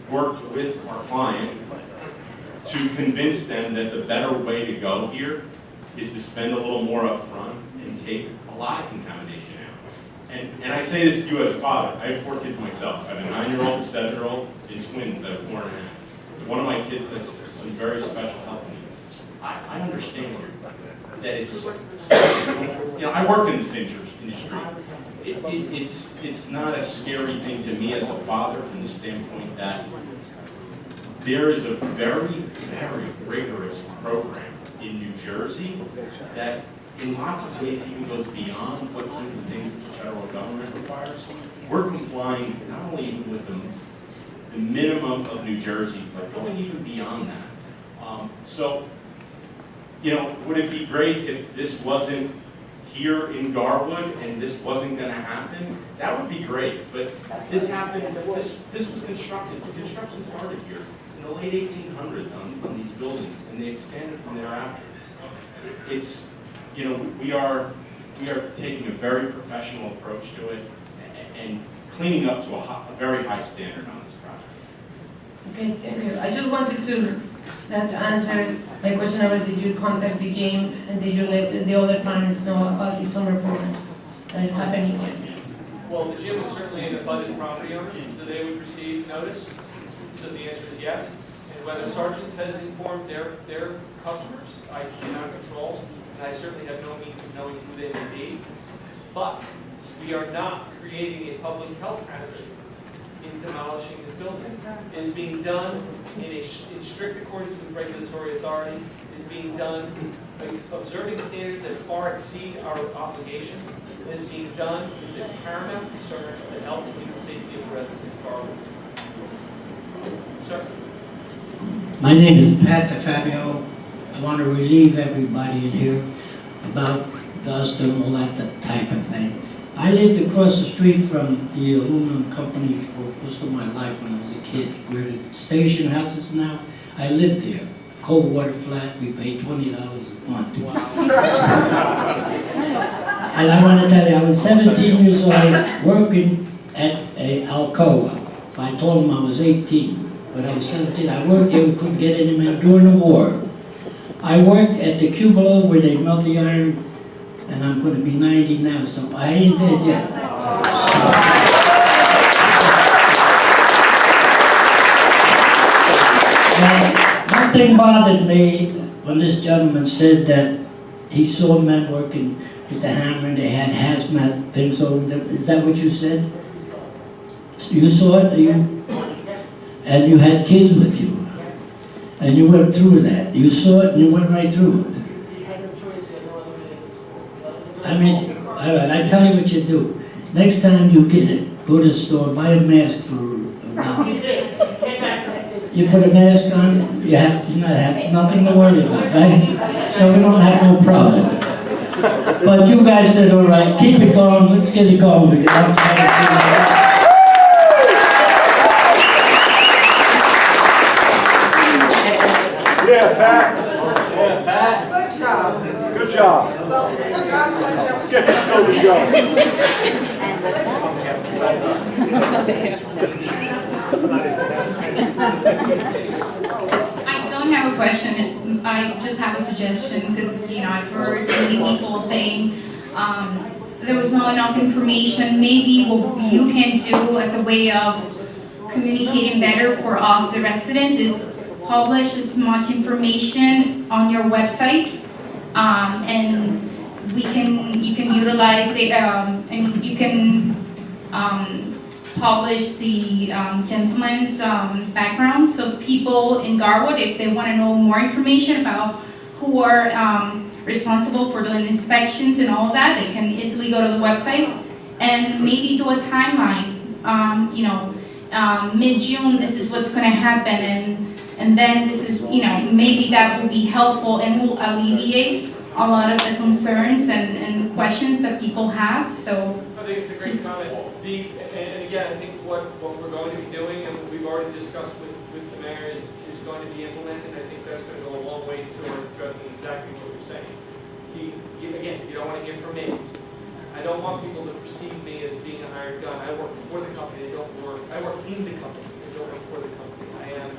worked with our client to convince them that the better way to go here is to spend a little more up front and take a lot of contamination out. And I say this to you as a father. I have 4 kids myself. I have a 9-year-old, a 7-year-old, and twins that are 4.5. One of my kids has some very special health needs. I understand that it's, I work in this industry. It's not a scary thing to me as a father from the standpoint that there is a very, very rigorous program in New Jersey that in lots of ways even goes beyond what some of the things that the federal government requires. We're complying not only with the minimum of New Jersey, but going even beyond that. Would it be great if this wasn't here in Garwood and this wasn't going to happen? That would be great, but this happened, this was constructed, the construction started here in the late 1800s on these buildings, and they expanded from thereafter. It's, we are taking a very professional approach to it and cleaning up to a very high standard on this project. Okay, thank you. I just wanted to answer my question about did you contact the game and did you let the other parents know about the summer programs that is happening here? Well, the gym is certainly an abutted property owner, so they would receive notice. So the answer is yes. And whether Sergeants has informed their customers, I cannot control, and I certainly have no means of knowing who they may be. But we are not creating a public health hazard in demolishing this building. It is being done in strict accordance with regulatory authority. It is being done by observing standards that far exceed our obligations. It is being done with the paramount concern of the health and human safety of the residents of Garwood. Sir? My name is Pat DeFabio. I want to relieve everybody in here about dust and all that type of thing. I lived across the street from the aluminum company for most of my life when I was a kid, where the station house is now. I lived there. Cold water flat, we paid $20 a month. And I want to tell you, I was 17 years old working at Alcoa. I told them I was 18, but I was 17. I worked there, we couldn't get any men during the war. I worked at the Cupola where they melt the iron, and I'm going to be 90 now, so I ain't dead yet. Now, one thing bothered me when this gentleman said that he saw men working with the hammer and they had hazmat things over them. Is that what you said? You saw it? And you had kids with you. And you went through that. You saw it and you went right through it. I mean, all right, I tell you what you do. Next time you get it, go to the store, buy a mask for you put a mask on, you not have nothing to worry about, right? So we don't have no problem. But you guys did all right. Keep it going. Let's get it going because I'm trying to see. Yeah, Pat. Yeah, Pat. Good job. Good job. Let's get this building going. I don't have a question, I just have a suggestion, because, I've heard many people saying, there was not enough information. Maybe what you can do as a way of communicating better for us, the residents, is publish as much information on your website, and you can utilize the, and you can publish the gentleman's background, so people in Garwood, if they want to know more information about who are responsible for doing inspections and all of that, they can easily go to the website and maybe do a timeline. Mid-June, this is what's going to happen, and then this is, maybe that will be helpful and will alleviate a lot of the concerns and questions that people have. So I think it's a great comment. And again, I think what we're going to be doing, and what we've already discussed with the mayor, is going to be implemented. I think that's going to go a long way toward addressing exactly what you're saying. Again, you don't want to hear from me. I don't want people to perceive me as being a hired gun. I work for the company. I work in the company. I don't work for the company. I am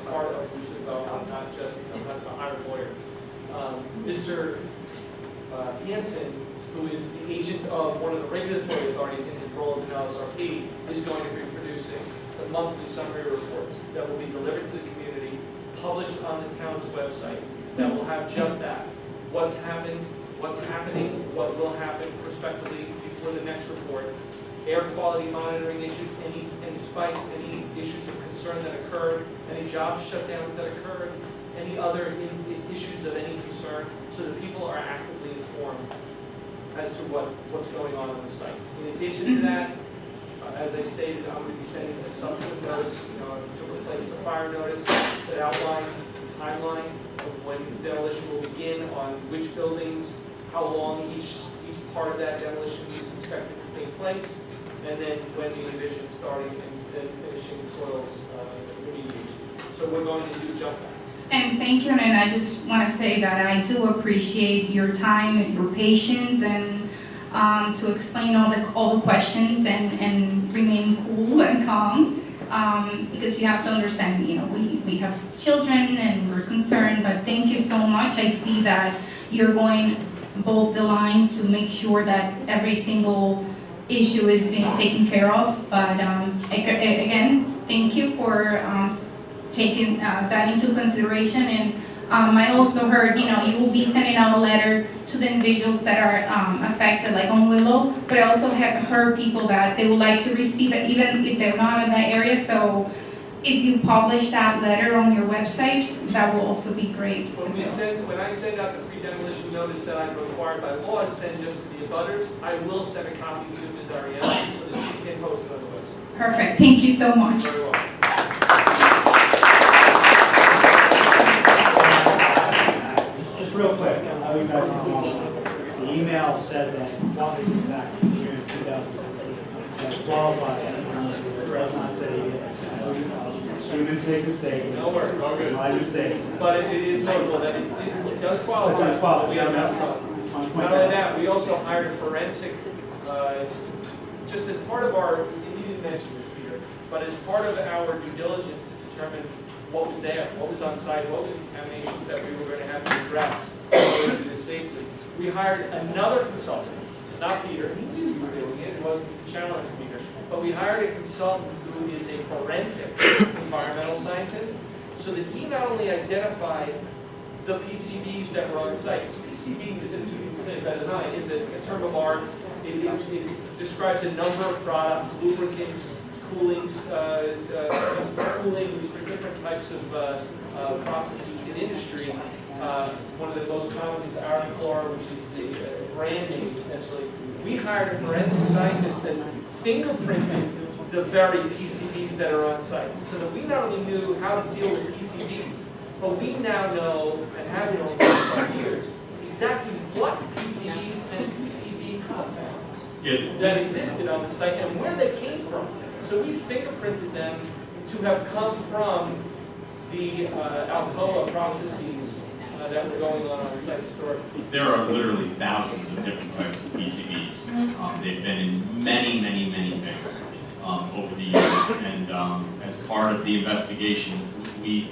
part of Russo Townhall. I'm not just a hired lawyer. Mr. Hansen, who is the agent of one of the regulatory authorities in his role as an LSRP, is going to be producing the monthly summary reports that will be delivered to the community, published on the town's website, that will have just that. What's happened, what's happening, what will happen prospectively before the next report, air quality monitoring issues, any spikes, any issues of concern that occurred, any job shutdowns that occurred, any other issues of any concern, so that people are actively informed as to what's going on the site. In addition to that, as I stated, I'm going to be sending a subsequent notice, to replace the fire notice that outlines the timeline of when demolition will begin, on which buildings, how long each part of that demolition is expected to take place, and then when the revision starting and then finishing the soils remediation. So we're going to do just that. And thank you, and I just want to say that I do appreciate your time and your patience, and to explain all the questions and remain cool and calm, because you have to understand, we have children and we're concerned, but thank you so much. I see that you're going both the line to make sure that every single issue is being taken care of, but again, thank you for taking that into consideration. And I also heard, you will be sending out a letter to the individuals that are affected, like on Willow, but I also have heard people that they would like to receive it even if they're not in that area. So if you publish that letter on your website, that will also be great. When I send out the pre-demolition notice that I'm required by law to send just to the abutters, I will send a copy to Ms. Ariella so that she can post it on the website. Perfect. Thank you so much. Very well. Real quick, I know you guys don't know, the email says that, well, this is back in 2000. that qualifies. Let's not say students make mistakes. No worries, all good. My mistakes. But it is notable that it does qualify. It does qualify. We have that stuff. Not only that, we also hired a forensic, just as part of our, you didn't mention this, Peter, but as part of our due diligence to determine what was there, what was on site, what were the contaminations that we were going to have to address in order to do this safely. We hired another consultant, not Peter, he knew we were doing it, it wasn't a challenge for Peter, but we hired a consultant who is a forensic environmental scientist, so that he not only identified the PCBs that were on site. PCB, as you can say better than I, is a term of art. It describes a number of products, lubricants, coolings, cooling for different types of processes in industry. One of the most common is Arcor, which is the brand name essentially. We hired a forensic scientist that fingerprinted the very PCBs that are on site, so that we not only knew how to deal with PCBs, but we now know, and have known for 5 years, exactly what PCBs and PCB compounds that existed on the site and where they came from. So we fingerprinted them to have come from the Alcoa processes that were going on site historically. There are literally thousands of different types of PCBs. They've been in many, many, many things over the years, and as part of the investigation, we,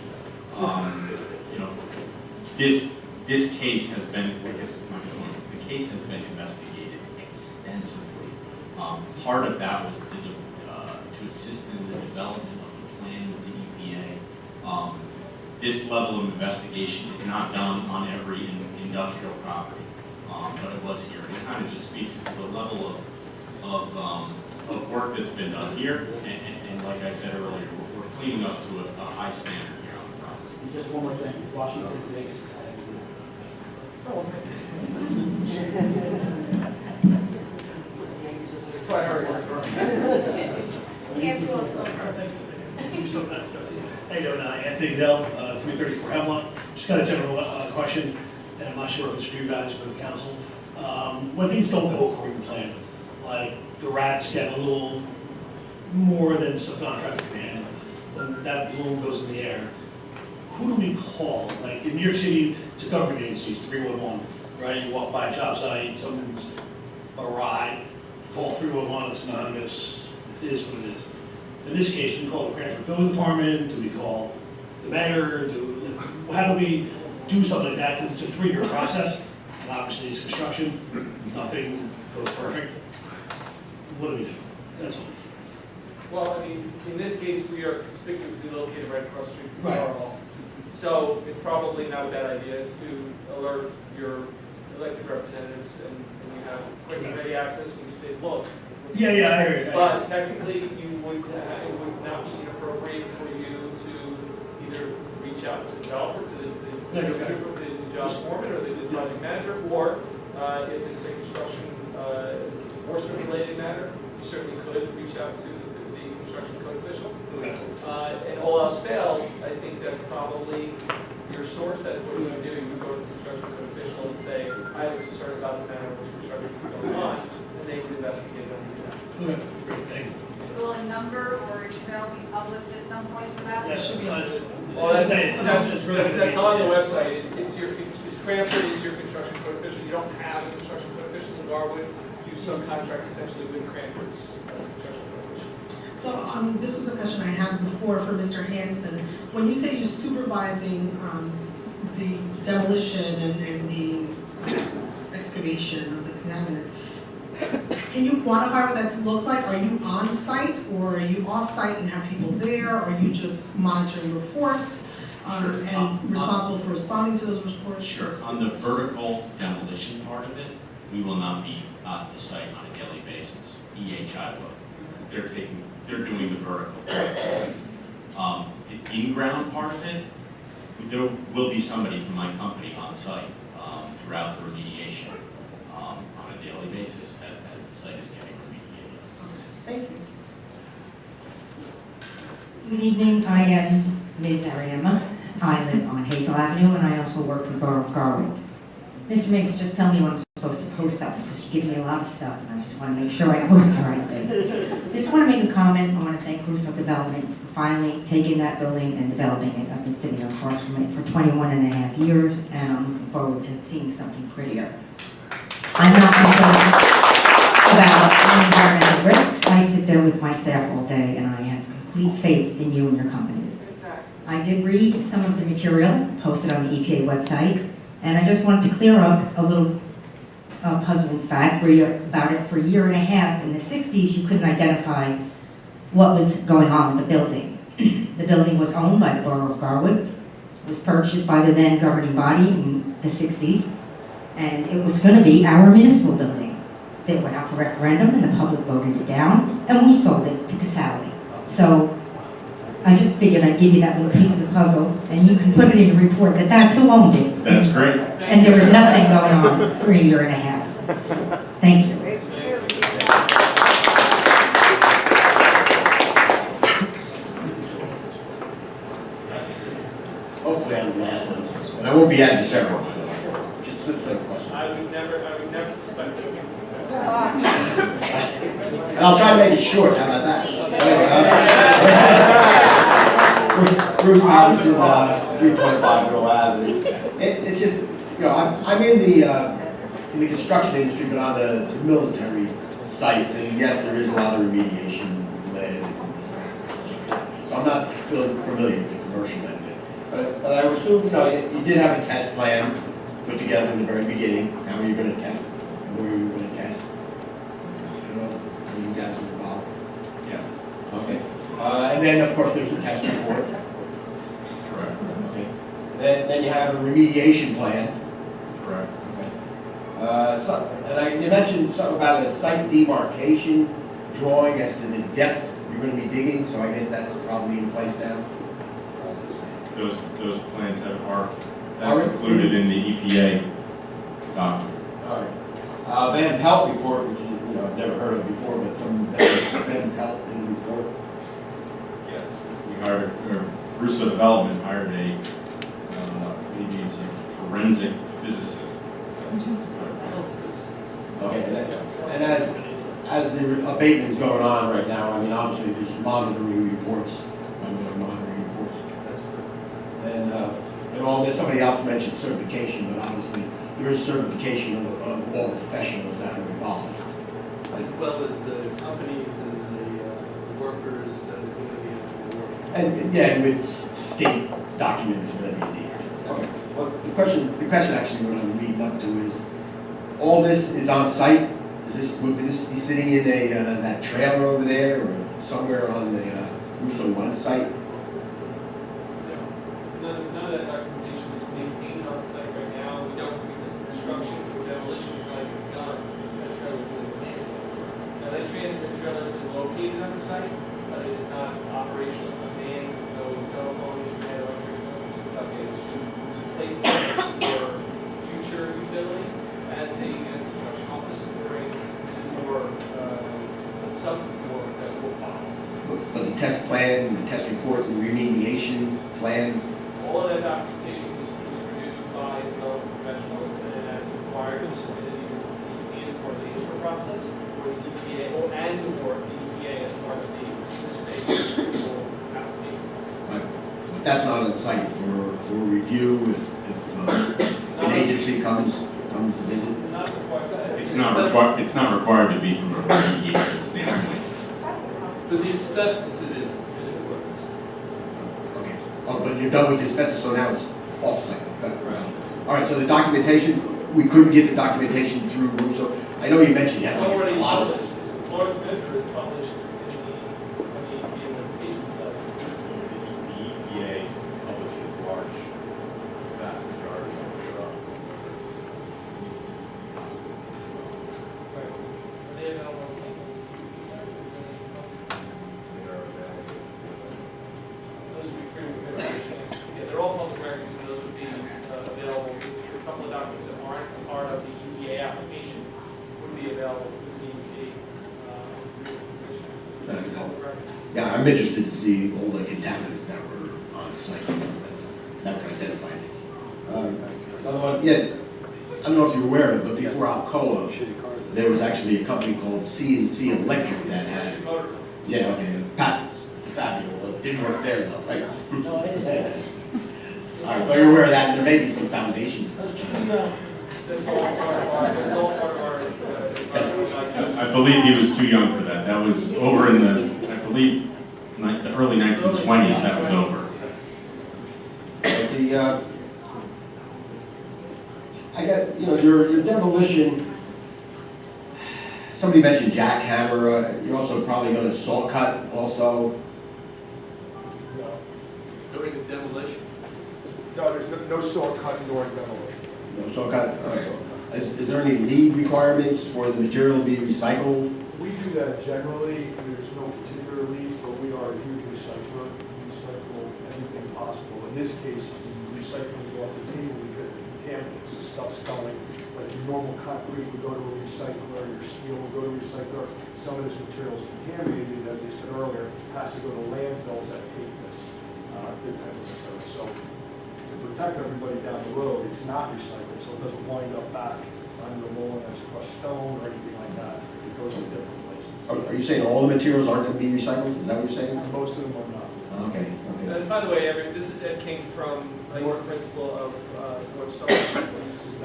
this case has been, I guess my point is, the case has been investigated extensively. Part of that was to assist in the development of the plan with the EPA. This level of investigation is not done on every industrial property, but it was here. It kind of just speaks to the level of work that's been done here, and like I said earlier, we're cleaning up to a high standard here on the property. And just one more thing, Washington today. How you doing? Anthony Dell, 334 Hemlock. Just got a general question, and I'm not sure if it's for you guys or the council. When things don't go according to plan, like the rats get a little more than subcontractor can handle, when that balloon goes in the air, who do we call? Like in New York City, it's a government agency, it's 311, right? You walk by a job site, something's awry, call 311, it's anonymous, it is what it is. In this case, we call the Cranford Building Department, do we call the mayor, how do we do something like that? Because it's a 3-year process, and obviously it's construction, nothing goes perfect. What do we do? That's all. Well, I mean, in this case, we are conspicuously located right across the street from Right. Tower Hall. So it's probably not a bad idea to alert your elected representatives, and you have quick and ready access, you can say, look. Yeah, I hear you. But technically, it would not be inappropriate for you to either reach out to the developer, to the job foreman, or the project manager, or if it's a construction enforcement related matter, you certainly could reach out to the construction code official. Okay. And all else fails, I think that's probably your source. That's what you would do. You would go to the construction code official and say, I have a concern about the manner in which construction is going on, and they would investigate them. Okay, great, thank you. Will a number or email be published at some point for that? Yeah, it should be on it. Well, that's on the website. It's Cranford is your construction code official. You don't have a construction code official in Garwood. You subcontract essentially with Cranford's construction code official. So this was a question I had before for Mr. Hanson. When you say you're supervising the demolition and the excavation of the contaminants, can you quantify what that looks like? Are you on site or are you off site and have people there? Are you just monitoring reports and responsible for responding to those reports? Sure. On the vertical demolition part of it, we will not be at the site on a daily basis. EHI will. They're doing the vertical. The in-ground part of it, there will be somebody from my company on site throughout the remediation on a daily basis as the site is getting remediated. Thank you. Good evening, I am Ms. Ariema. I live on Hazel Avenue and I also work for Borough of Garwood. Mr. Minks, just tell me when I'm supposed to post something because you give me a lot of stuff and I just want to make sure I post the right thing. just want to make a comment. I want to thank Russo Development for finally taking that building and developing it. I've been sitting across from it for 21 and a half years, and I'm looking forward to seeing something prettier. I'm not concerned about environmental risks. I sit there with my staff all day, and I have complete faith in you and your company. I did read some of the material posted on the EPA website, and I just wanted to clear up a little puzzling fact about it. For a year and a half in the 60s, you couldn't identify what was going on with the building. The building was owned by the Borough of Garwood. It was purchased by the then governing body in the 60s, and it was going to be our municipal building. They went out for referendum, and the public voted it down, and we sold it to Casale. So I just figured I'd give you that little piece of the puzzle, and you can put it in your report that that's who owned it. That's great. And there was nothing going on for a year and a half. So, thank you. Hopefully I'm the last one. And I won't be at December. Just a question. I would never suspect it. And I'll try to make it short, how about that? Bruce Patterson, 325 Mill Avenue. It's just, you know, I'm in the construction industry, but on the military sites, and yes, there is a lot of remediation lead. So I'm not familiar with the commercial end of it. But I would assume, you know, you did have a test plan put together in the very beginning. How are you going to test? And where are you going to test? I don't know. Are you guys involved? Yes. Okay. And then, of course, there's a test report. Correct. Okay. Then you have a remediation plan. Correct. Okay. You mentioned something about a site demarcation drawing as to the depth you're going to be digging, so I guess that's probably in place now. Those plans that's included in the EPA document. All right. Van Pelt report, which I've never heard of before, but some Van Pelt in the report. Yes. We hired, Russo Development hired maybe it's a forensic physicist. Okay, and as the abatement's going on right now, I mean, obviously there's monitoring reports, ongoing monitoring reports. And all this, somebody else mentioned certification, but obviously there is certification of all the professionals that are involved. As well as the companies and the workers that are going to be able to work. And yeah, with state documents, whatever you need. Okay. Well, the question actually what I'm leading up to is, all this is on site? Would this be sitting in that trailer over there, or somewhere on the Russo One site? None of that documentation is maintained on site right now. We don't, because construction, demolition is not even done. That trailer is really planned. Now, that trailer is located on the site, but it is not operational, it's not manned, there's no telephone, no electric, it's just placed there for future utility as the construction office during more subsequent work that will follow. But the test plan, the test report, the remediation plan? All of that documentation was produced by development professionals, and as required, was submitted either to the EPA as part of the ISRA process, or the EPA, or the EPA as part of the space approval application process. But that's not on site for review if an agency comes to visit? Not required. It's not required to be from a remediation standpoint. For the asbestos, it is, and it was. Okay. Oh, but you're done with the asbestos, so now it's off-site. Right. All right, so the documentation, we couldn't get the documentation through Russo. I know you mentioned you have like a cloud. It's large vendor, it's published in the EPA notification stuff. The EPA publishes large, vast majority of the They have all those would be free with information. Yeah, they're all public records, so those would be available. A couple of documents that aren't part of the EPA application would be available through the DEC. Yeah, I'm interested to see all the contaminants that were on site that were identified. Another one, yeah, I don't know if you're aware of it, but before Alcoa, there was actually a company called C&C Electric that had, Yeah, okay, Pat, Fabio, it didn't work there though, right? No, it is. All right, so you're aware of that, there may be some foundations and such. That's all part of our, I believe he was too young for that. That was over in the, I believe, the early 1920s, that was over. The, I got, your demolition, somebody mentioned jackhammer, you're also probably gonna saw cut also. During the demolition. No, there's no saw cut during demolition. No saw cut, all right. Is there any lead requirements for the material to be recycled? We do that generally, there's no particular lead, but we are a huge recycler. We recycle everything possible. In this case, the recycling is off the table because the contaminants, the stuff's going, like your normal concrete would go to a recycler, your steel would go to a recycler. Some of this material is contaminated, as I said earlier, has to go to landfills that take this, good type of material. So to protect everybody down the road, it's not recycled, so it doesn't wind up back under the mold as crushed stone or anything like that. It goes to different places. Are you saying all the materials aren't gonna be recycled? Is that what you're saying? Most of them are not. Okay, okay. by the way, this is Ed King from, he's the principal of North Star, who's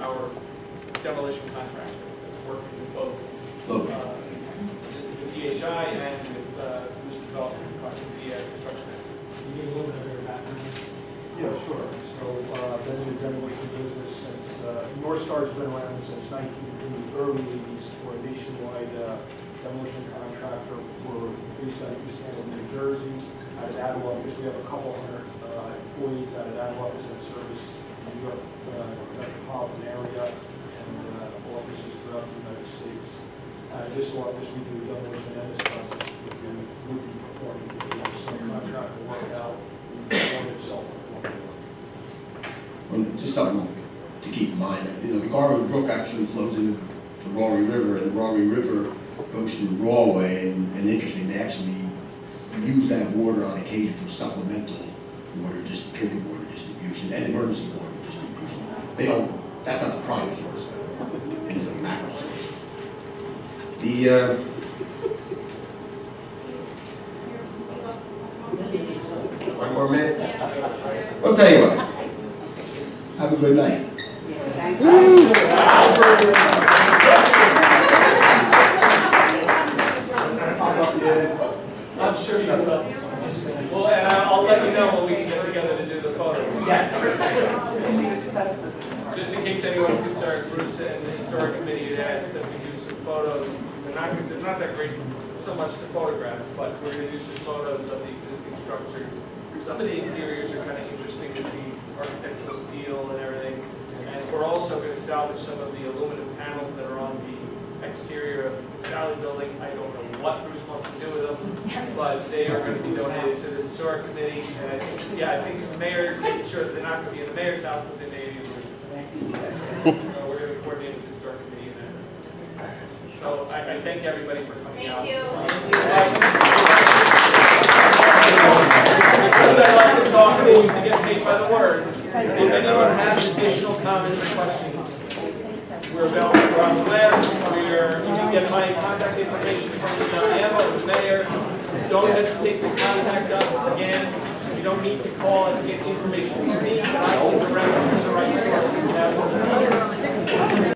our demolition contractor, that's working with both the DHI and with Russo Townhall, the construction. You need a little bit of your background? Yeah, sure. So, been in the demolition business since, North Star's been around since in the early 80s. We're a nationwide demolition contractor. We're based out of East Hampton, New Jersey. Out of that office, we have a couple hundred employees out of that office that service the New York metropolitan area and offices throughout the United States. At this office, we do demolition and asbestos, which we would be performing. We have some contractor work out. We perform it self-performing. Well, just something to keep in mind, the Garwood Brook actually flows into the Rory River, and the Rory River goes through Rawway, and interesting, they actually use that water on occasion for supplemental water, just drinking water distribution, and emergency water distribution. They don't, that's not the prime source, but it is a macro source. The, one more minute? I'll tell you what. Have a good night. I'm sure you will. Well, and I'll let you know when we can get together to do the photos. Just in case anyone's concerned, Bruce and the historic committee had asked that we do some photos. They're not that great so much to photograph, but we're going to do some photos of the existing structures. Some of the interiors are kind of interesting with the architectural steel and everything. And we're also going to salvage some of the aluminum panels that are on the exterior of the Sally building. I don't know what Bruce wants to do with them, but they are going to be donated to the historic committee. And I think the mayor making sure that they're not going to be in the mayor's house, but they may be in Bruce's house. So we're going to coordinate with the historic committee in that. So I thank everybody for coming out. Because I like to talk and they used to get paid by the word. If anyone has additional comments or questions, we're available throughout the lab. You can get my contact information from the Diana or the mayor. Don't hesitate to contact us. Again, you don't need to call and get information from me, but I can direct you to the right source.